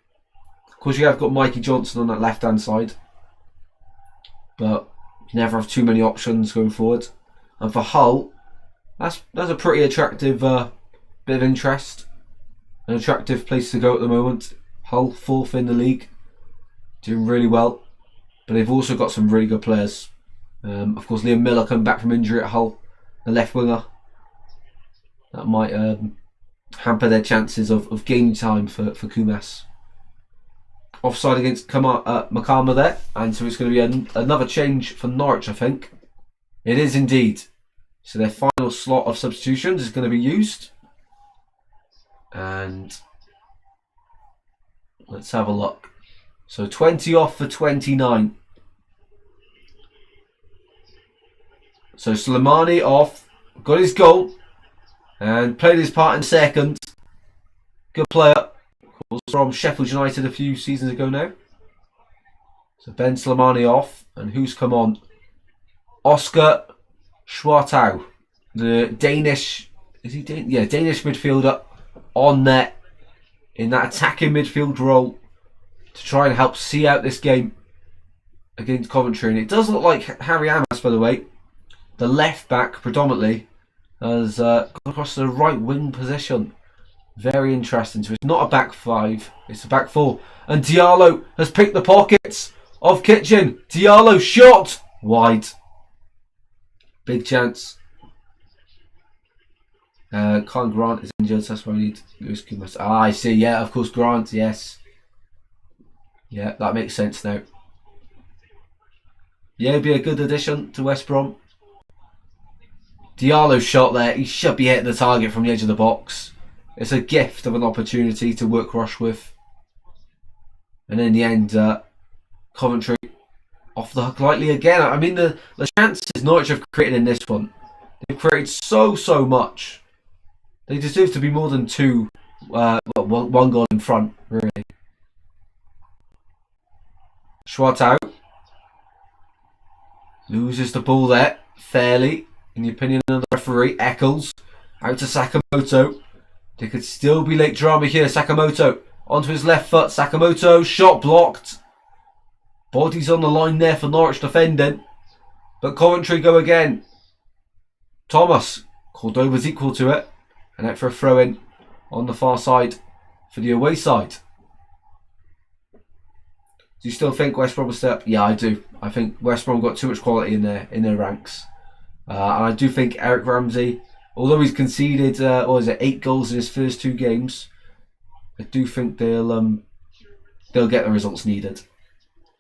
Of course, you have got Mikey Johnson on that left hand side, but you never have too many options going forward. And for Hull, that's a pretty attractive bit of interest. An attractive place to go at the moment. Hull, 4th in the league. Doing really well. But they've also got some really good players. Of course, Liam Miller coming back from injury at Hull. The left winger. That might hamper their chances of game time for Kumas. Offside against Makama there. And so it's going to be another change for Norwich, I think. It is indeed. So their final slot of substitutions is going to be used. And let's have a look. So 20 off for 29. So Slimani off. Got his goal. And played his part in second. Good player. Was from Sheffield United a few seasons ago now. So Ben Slimani off. And who's come on? Oscar Schwartau, the Danish, Danish midfielder on net in that attacking midfield role to try and help see out this game against Coventry. And it does look like Harry Amas, by the way, the left back predominantly, has gone across the right wing position. Very interesting. So it's not a back five, it's a back four. And Diallo has picked the pockets of Kitchen. Diallo shot wide. Big chance. Colin Grant is injured, so that's why we need Lewis Kumas. I see. Yeah, of course, Grant. Yes. Yeah, that makes sense now. Yeah, it'd be a good addition to West Brom. Diallo's shot there. He should be hitting the target from the edge of the box. It's a gift of an opportunity to work rush with. And in the end, Coventry off the hook lightly again. I mean, the chances Norwich have created in this one, they've created so much. They deserve to be more than one goal in front, really. Schwartau loses the ball there, fairly, in the opinion of the referee. Eccles out to Sakamoto. There could still be late drama here. Sakamoto onto his left foot. Sakamoto, shot blocked. Bodies on the line there for Norwich defending. But Coventry go again. Thomas. Cordova's equal to it. And out for a throw in on the far side for the away side. Do you still think West Brom will step? Yeah, I do. I think West Brom got too much quality in their ranks. And I do think Eric Ramsey, although he's conceded 8 goals in his first 2 games, I do think they'll get the results needed.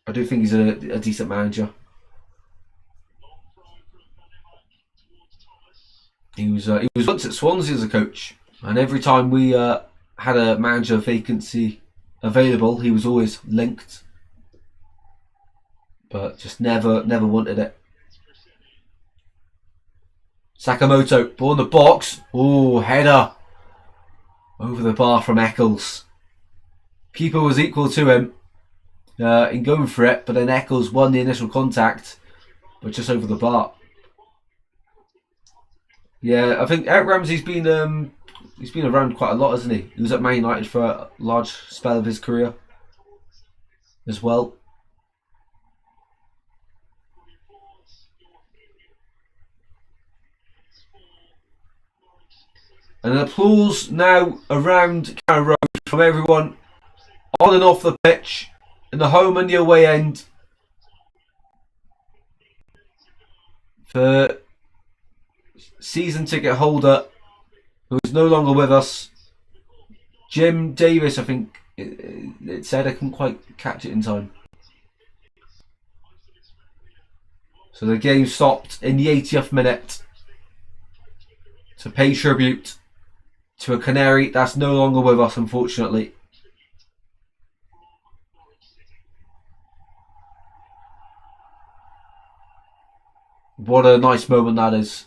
I do think he's a decent manager. He was once at Swansea as a coach, and every time we had a manager vacancy available, he was always linked, but just never wanted it. Sakamoto, ball in the box. Oh, header over the bar from Eccles. Keeper was equal to him in going for it, but then Eccles won the initial contact, but just over the bar. Yeah, I think Eric Ramsey's been he's been around quite a lot, hasn't he? He was at Man United for a large spell of his career as well. And an applause now around Carrow Road from everyone on and off the pitch, in the home and the away end, for season ticket holder who is no longer with us, Jim Davis. I think it said, I couldn't quite catch it in time. So the game stopped in the 80th minute to pay tribute to a Canary that's no longer with us, unfortunately. What a nice moment that is.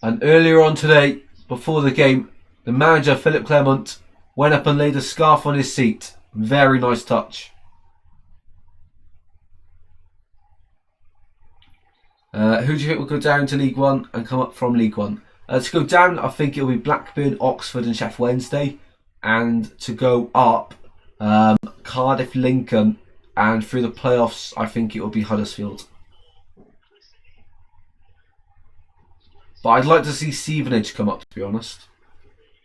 And earlier on today, before the game, the manager, Philip Clement, went up and laid a scarf on his seat. Very nice touch. Who do you think will go down to League One and come up from League One? To go down, I think it'll be Blackburn, Oxford and Sheffield Wednesday. And to go up, Cardiff, Lincoln. And through the playoffs, I think it will be Huddersfield. But I'd like to see Stevenage come up, to be honest.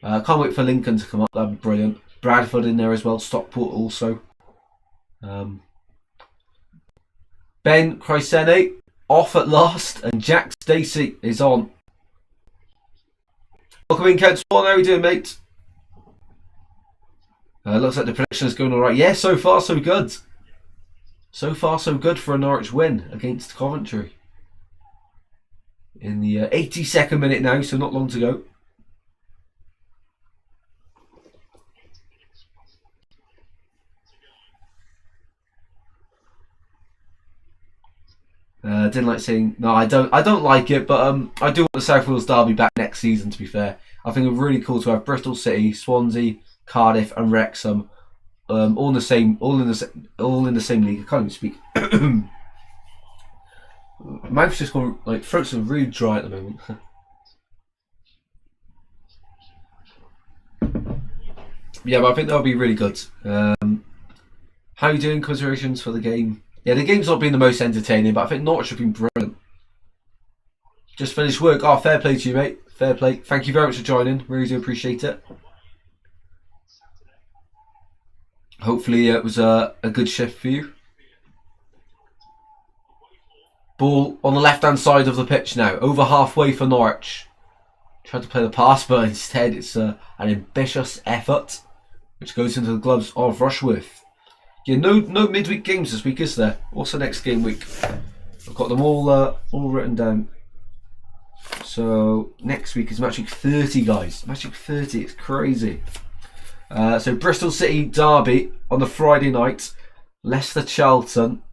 Can't wait for Lincoln to come up. That'd be brilliant. Bradford in there as well. Stockport also. Ben Chrysene off at last, and Jack Stacey is on. Welcome in, Kent Swan. How are you doing, mate? Looks like the prediction is going all right. Yeah, so far so good. So far so good for a Norwich win against Coventry. In the 82nd minute now, so not long to go. Didn't like saying no. I don't like it, but I do want the South Wales derby back next season. To be fair, I think it's really cool to have Bristol City, Swansea, Cardiff, and Wrexham all in the same league. I can't even speak. Mouth's just gone, like, throat's really dry at the moment. Yeah, but I think that'll be really good. How are you doing? Considerations for the game? Yeah, the game's not been the most entertaining, but I think Norwich have been brilliant. Just finished work. Oh, fair play to you, mate. Fair play. Thank you very much for joining. Really do appreciate it. Hopefully it was a good shift for you. Ball on the left-hand side of the pitch now. Over halfway for Norwich. Tried to play the pass, but instead it's an ambitious effort, which goes into the gloves of Rushworth. Yeah, no midweek games this week, is there? What's the next game week? I've got them all written down. So next week is match week 30, guys. Match week 30, it's crazy. So Bristol City derby on the Friday night. Leicester Charlton.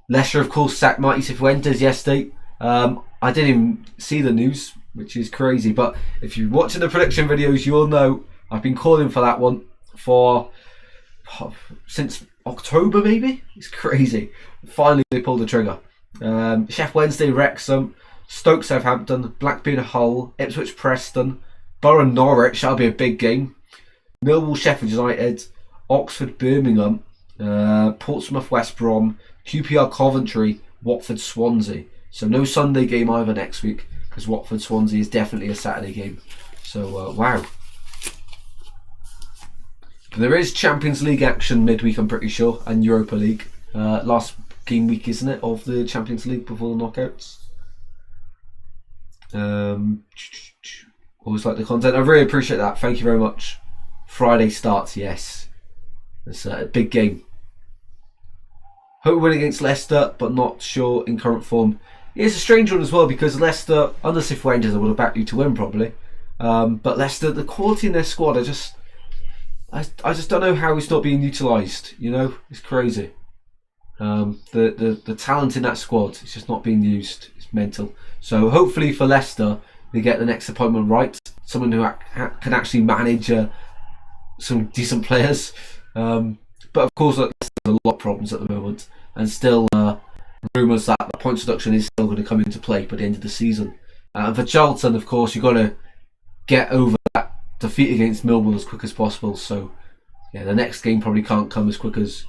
Leicester, of course, sacked Marty Cifuentes yesterday. I didn't even see the news, which is crazy. But if you're watching the prediction videos, you'll know I've been calling for that one since October, maybe. It's crazy. Finally, they pulled the trigger. Sheffield Wednesday, Wrexham, Stoke, Southampton, Blackburn, Hull, Ipswich, Preston, Borough, Norwich. That'll be a big game. Millwall, Sheffield United, Oxford, Birmingham, Portsmouth, West Brom, QPR, Coventry, Watford, Swansea. So no Sunday game either next week, because Watford, Swansea is definitely a Saturday game. So wow. But there is Champions League action midweek, I'm pretty sure, and Europa League. Last game week, isn't it, of the Champions League before the knockouts. Always like the content. I really appreciate that. Thank you very much. Friday starts, yes. It's a big game. Hope we win against Leicester, but not sure in current form. It's a strange one as well because Leicester, under Cifuentes, I would have backed you to win probably. But Leicester, the quality in their squad, I just don't know how it's not being utilised. You know, it's crazy. The talent in that squad is just not being used. It's mental. So hopefully for Leicester, they get the next appointment right. Someone who can actually manage some decent players. But of course, there's a lot of problems at the moment, and still rumours that the points deduction is still going to come into play by the end of the season. And for Charlton, of course, you've got to get over that defeat against Millwall as quick as possible. So yeah, the next game probably can't come as quick as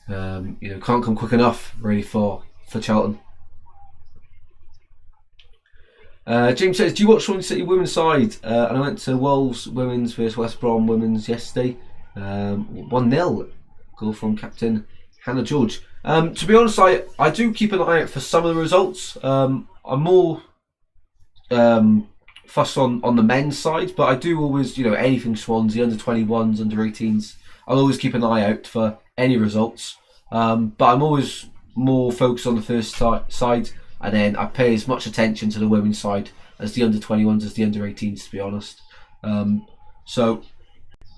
can't come quick enough really for Charlton. James says, do you watch Swansea City women's side? And I went to Wolves women's versus West Brom women's yesterday. 1-0 goal from captain Hannah George. To be honest, I do keep an eye out for some of the results. I'm more fussed on the men's side, but I do always, anything Swansea, under 21s, under 18s, I'll always keep an eye out for any results. But I'm always more focused on the first side, and then I pay as much attention to the women's side as the under 21s as the under 18s, to be honest. So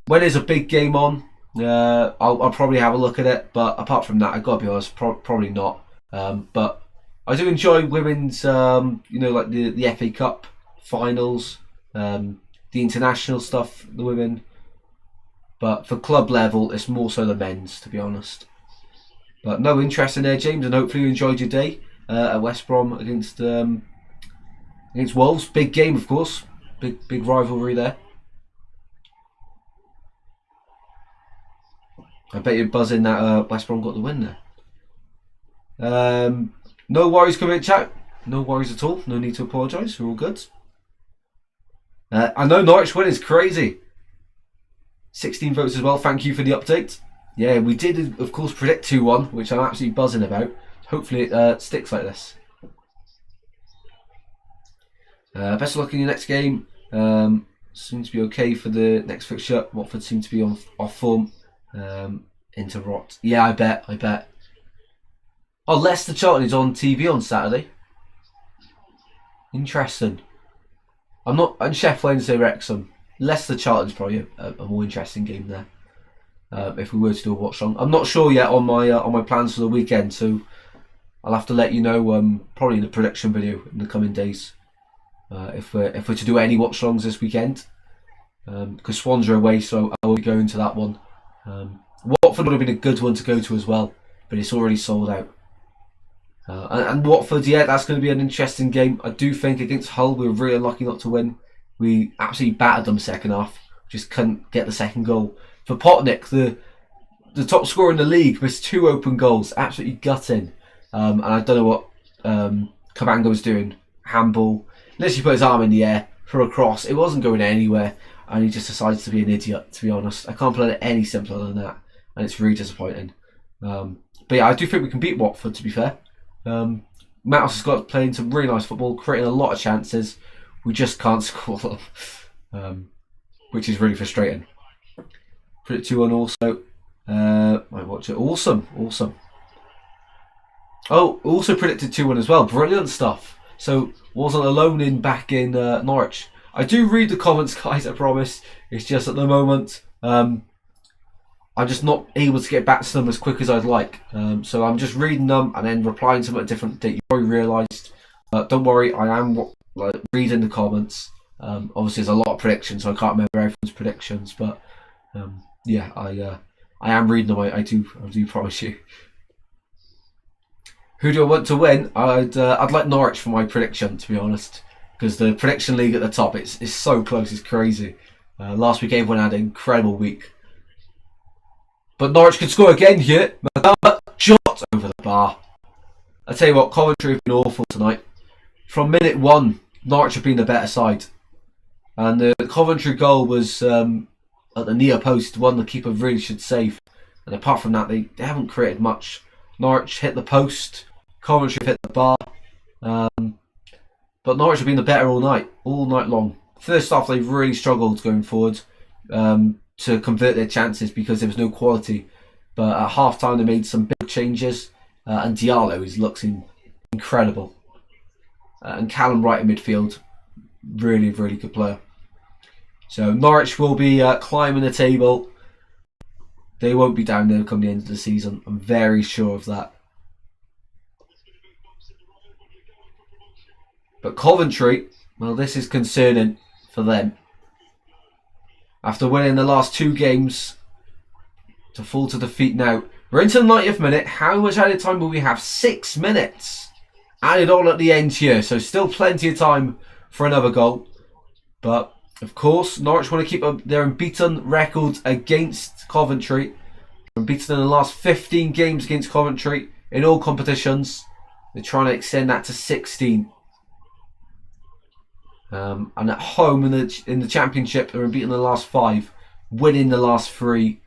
when there's a big game on, I'll probably have a look at it, but apart from that, I've got to be honest, probably not. But I do enjoy women's, like the FA Cup finals, the international stuff, the women. But for club level, it's more so the men's, to be honest. But no interest in there, James, and hopefully you enjoyed your day at West Brom against Wolves. Big game, of course. Big rivalry there. I bet you're buzzing that West Brom got the win there. No worries, come in chat. No worries at all. No need to apologise. We're all good. I know Norwich win is crazy. 16 votes as well. Thank you for the update. Yeah, we did, of course, predict 2-1, which I'm absolutely buzzing about. Hopefully it sticks like this. Best of luck in your next game. Seems to be okay for the next fixture. Watford seem to be off form. Into rot. Yeah, I bet. Oh, Leicester Charlton is on TV on Saturday. Interesting. And Sheffield Wednesday Wrexham. Leicester Charlton's probably a more interesting game there. If we were to do a watch long, I'm not sure yet on my plans for the weekend, so I'll have to let you know probably in a prediction video in the coming days if we're to do any watch longs this weekend. Because Swans are away, so I will be going to that one. Watford would have been a good one to go to as well, but it's already sold out. And Watford, yeah, that's going to be an interesting game. I do think against Hull, we were really unlucky not to win. We absolutely battered them second half. Just couldn't get the second goal. For Potnick, the top scorer in the league, missed 2 open goals. Absolutely gutting. And I don't know what Kabanga was doing. Handball. Literally put his arm in the air for a cross. It wasn't going anywhere. And he just decides to be an idiot, to be honest. I can't put it any simpler than that. And it's really disappointing. But yeah, I do think we can beat Watford, to be fair. Matos has got playing some really nice football, creating a lot of chances. We just can't score them, which is really frustrating. Predict 2-1 also. Might watch it. Awesome. Oh, also predicted 2-1 as well. Brilliant stuff. So wasn't alone back in Norwich. I do read the comments, guys, I promise. It's just at the moment, I'm just not able to get back to them as quick as I'd like. So I'm just reading them and then replying to them at a different date. You probably realised. Don't worry, I am reading the comments. Obviously, there's a lot of predictions, so I can't remember everyone's predictions. But yeah, I am reading them. I do promise you. Who do I want to win? I'd like Norwich for my prediction, to be honest, because the prediction league at the top is so close. It's crazy. Last week, everyone had an incredible week. But Norwich can score again here. Madama shot over the bar. I tell you what, Coventry have been awful tonight. From minute 1, Norwich have been the better side. And the Coventry goal was at the near post, one the keeper really should save. And apart from that, they haven't created much. Norwich hit the post, Coventry have hit the bar. But Norwich have been the better all night long. First off, they've really struggled going forward to convert their chances because there was no quality. But at half time, they made some big changes. And Diallo looks incredible. and Callum Wright in midfield. Really, really good player. So Norwich will be climbing the table. They won't be down there come the end of the season. I'm very sure of that. But Coventry, well, this is concerning for them. After winning the last 2 games, to fall to defeat now. We're into the 90th minute. How much added time will we have? 6 minutes added on at the end here. So still plenty of time for another goal. But, of course, Norwich want to keep their unbeaten record against Coventry. Unbeaten in the last 15 games against Coventry in all competitions. They're trying to extend that to 16. And at home in the Championship, they're unbeaten in the last 5, winning the last 3.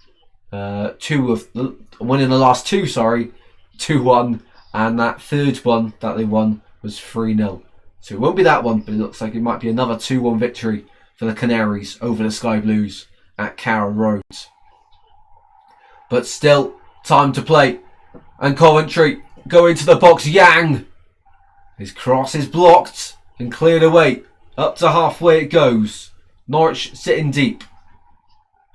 Winning the last 2, 2-1, and that third one that they won was 3-0. So it won't be that one, but it looks like it might be another 2-1 victory for the Canaries over the Sky Blues at Carrow Road. But still, time to play. And Coventry go into the box. Yang! His cross is blocked and cleared away. Up to halfway it goes. Norwich sitting deep.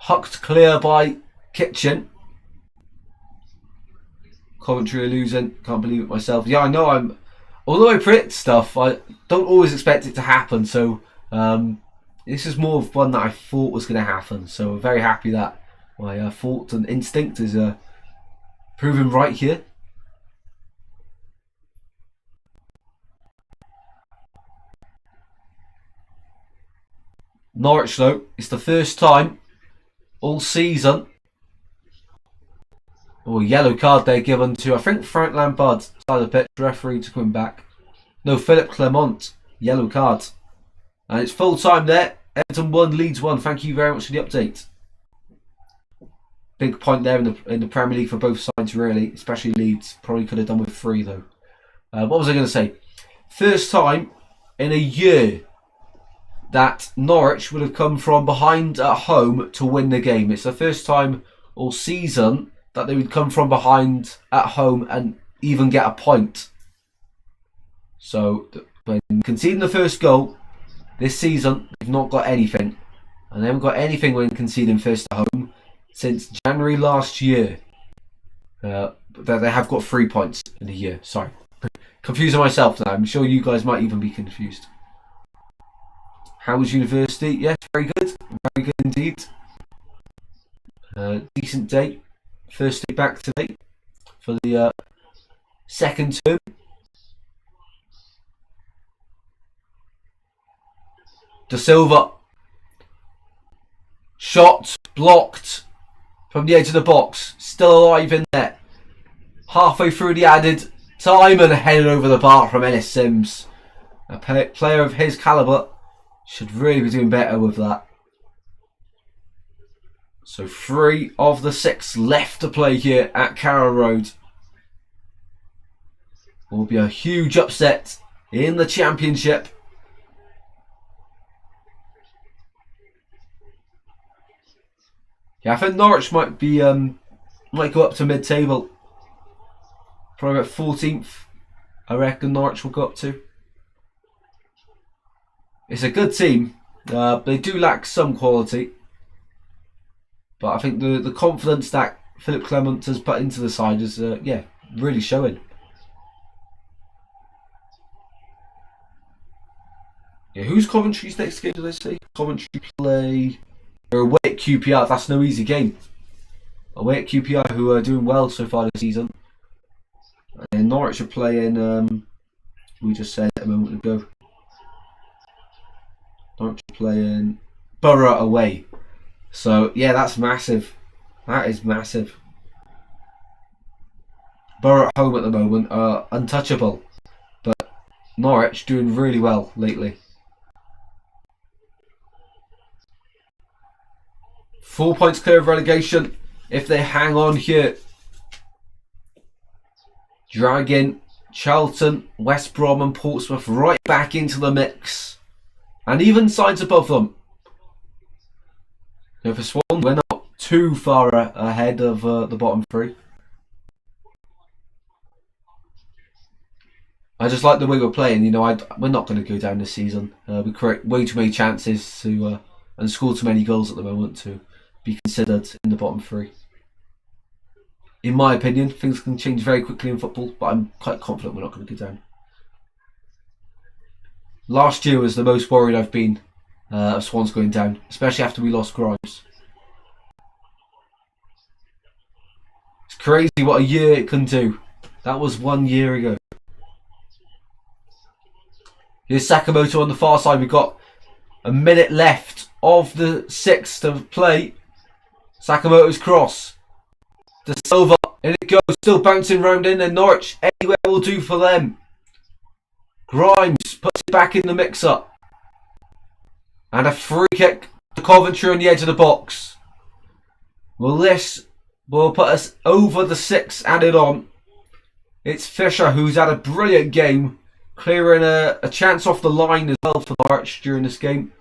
Hucked clear by Kitchen. Coventry are losing. Can't believe it myself. Yeah, I know although I predict stuff, I don't always expect it to happen. So this is more of one that I thought was going to happen. So I'm very happy that my thought and instinct is proven right here. Norwich, though, it's the first time all season. Oh, a yellow card there given to, I think, Frank Lampard, side of the pitch, referee to come back. No, Philip Clement, yellow card. And it's full time there. Everton 1, Leeds 1. Thank you very much for the update. Big point there in the Premier League for both sides, really, especially Leeds. Probably could have done with 3, though. What was I going to say? First time in a year that Norwich would have come from behind at home to win the game. It's the first time all season that they would come from behind at home and even get a point. So, when conceding the first goal this season, they've not got anything. And they haven't got anything when conceding first at home since January last year. That they have got 3 points in a year. Sorry. Confusing myself now. I'm sure you guys might even be confused. How was university? Yes, very good. Very good indeed. Decent day. First day back today for the second term. De Silva. Shot blocked from the edge of the box. Still alive in there. Halfway through the added time and headed over the bar from Ellis Sims. A player of his calibre should really be doing better with that. So 3 of the 6 left to play here at Carrow Road. Will be a huge upset in the Championship. Yeah, I think Norwich might go up to mid-table. Probably about 14th. I reckon Norwich will go up to. It's a good team. They do lack some quality. But I think the confidence that Philip Clement has put into the side is, really showing. Yeah, who's Coventry's next game, do they say? Coventry play... They're away at QPR. That's no easy game. Away at QPR, who are doing well so far this season. And Norwich are playing... we just said a moment ago. Norwich are playing Borough away. So, yeah, that's massive. That is massive. Borough at home at the moment are untouchable. But Norwich doing really well lately. 4 points clear of relegation if they hang on here. Dragging Charlton, West Brom and Portsmouth right back into the mix. And even sides above them. Now for Swan, we're not too far ahead of the bottom 3. I just like the way we're playing. We're not going to go down this season. We create way too many chances to and score too many goals at the moment to be considered in the bottom three. In my opinion, things can change very quickly in football, but I'm quite confident we're not going to go down. Last year was the most worried I've been of Swans going down, especially after we lost Grimes. It's crazy what a year it can do. That was 1 year ago. Here's Sakamoto on the far side. We've got a minute left of the 6th to play. Sakamoto's cross. De Silva, and it goes, still bouncing round in, and Norwich, anywhere will do for them. Grimes puts it back in the mix-up. And a free kick to Coventry on the edge of the box. Well, this will put us over the 6 added on. It's Fisher who's had a brilliant game, clearing a chance off the line as well for Norwich during this game.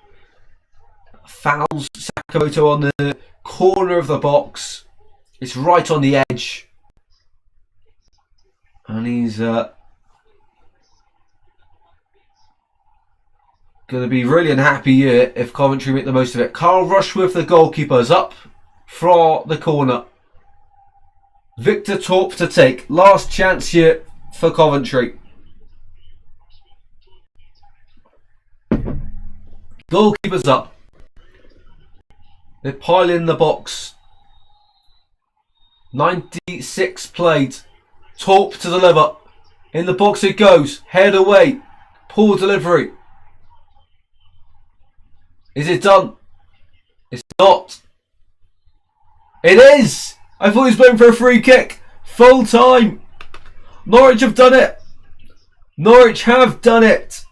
Fouls Sakamoto on the corner of the box. It's right on the edge. And he's going to be really unhappy here if Coventry make the most of it. Carl Rushworth, the goalkeeper's up for the corner. Victor Torp to take. Last chance here for Coventry. Goalkeeper's up. They pile in the box. 96 played. Torp to deliver. In the box it goes. Head away. Poor delivery. Is it done? It's not. It is! I thought he was playing for a free kick. Full time. Norwich have done it. Norwich have done it.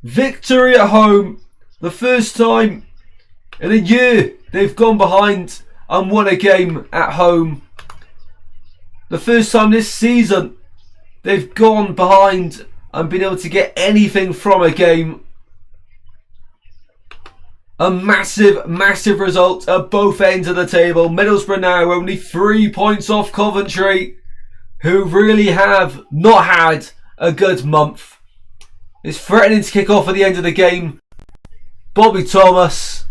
Victory at home. The first time in a year they've gone behind and won a game at home. The first time this season they've gone behind and been able to get anything from a game. A massive, massive result at both ends of the table. Middlesbrough now only 3 points off Coventry, who really have not had a good month. It's threatening to kick off at the end of the game. Bobby Thomas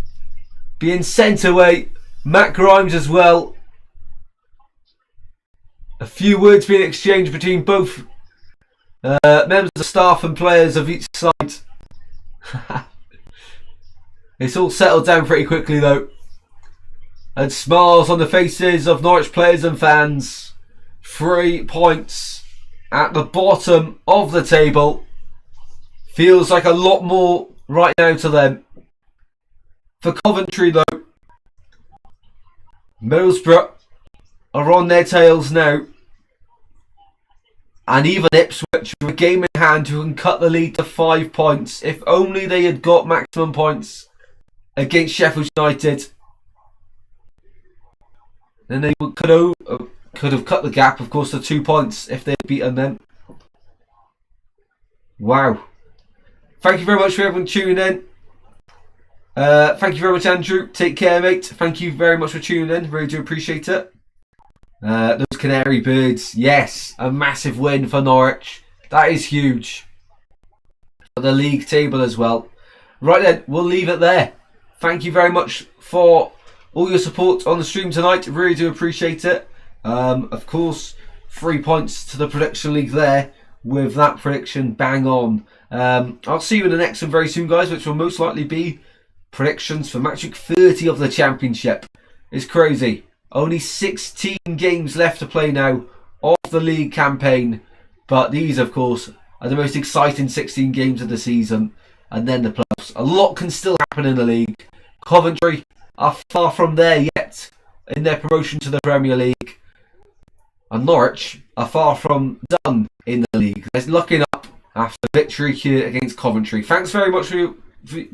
being sent away. Matt Grimes as well. A few words being exchanged between both members of staff and players of each side. It's all settled down pretty quickly though. And smiles on the faces of Norwich players and fans. 3 points at the bottom of the table. Feels like a lot more right now to them. For Coventry though, Middlesbrough are on their tails now. And even Ipswich, with a game in hand, who can cut the lead to 5 points. If only they had got maximum points against Sheffield United, then they could have cut the gap, of course, to 2 points if they had beaten them. Wow. Thank you very much for everyone tuning in. Thank you very much, Andrew. Take care, mate. Thank you very much for tuning in. Really do appreciate it. Those Canary Birds, yes, a massive win for Norwich. That is huge for the league table as well. Right then, we'll leave it there. Thank you very much for all your support on the stream tonight. Really do appreciate it. Of course, 3 points to the prediction league there with that prediction bang on. I'll see you in the next one very soon, guys, which will most likely be predictions for match week 30 of the Championship. It's crazy. Only 16 games left to play now of the league campaign. But these, of course, are the most exciting 16 games of the season. And then the playoffs. A lot can still happen in the league. Coventry are far from there yet in their promotion to the Premier League. And Norwich are far from done in the league. They're looking up after victory here against Coventry. Thanks very much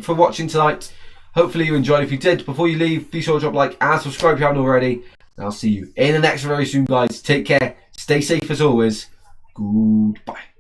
for watching tonight. Hopefully you enjoyed. If you did, before you leave, be sure to drop a like and subscribe if you haven't already. And I'll see you in the next one very soon, guys. Take care. Stay safe as always. Goodbye.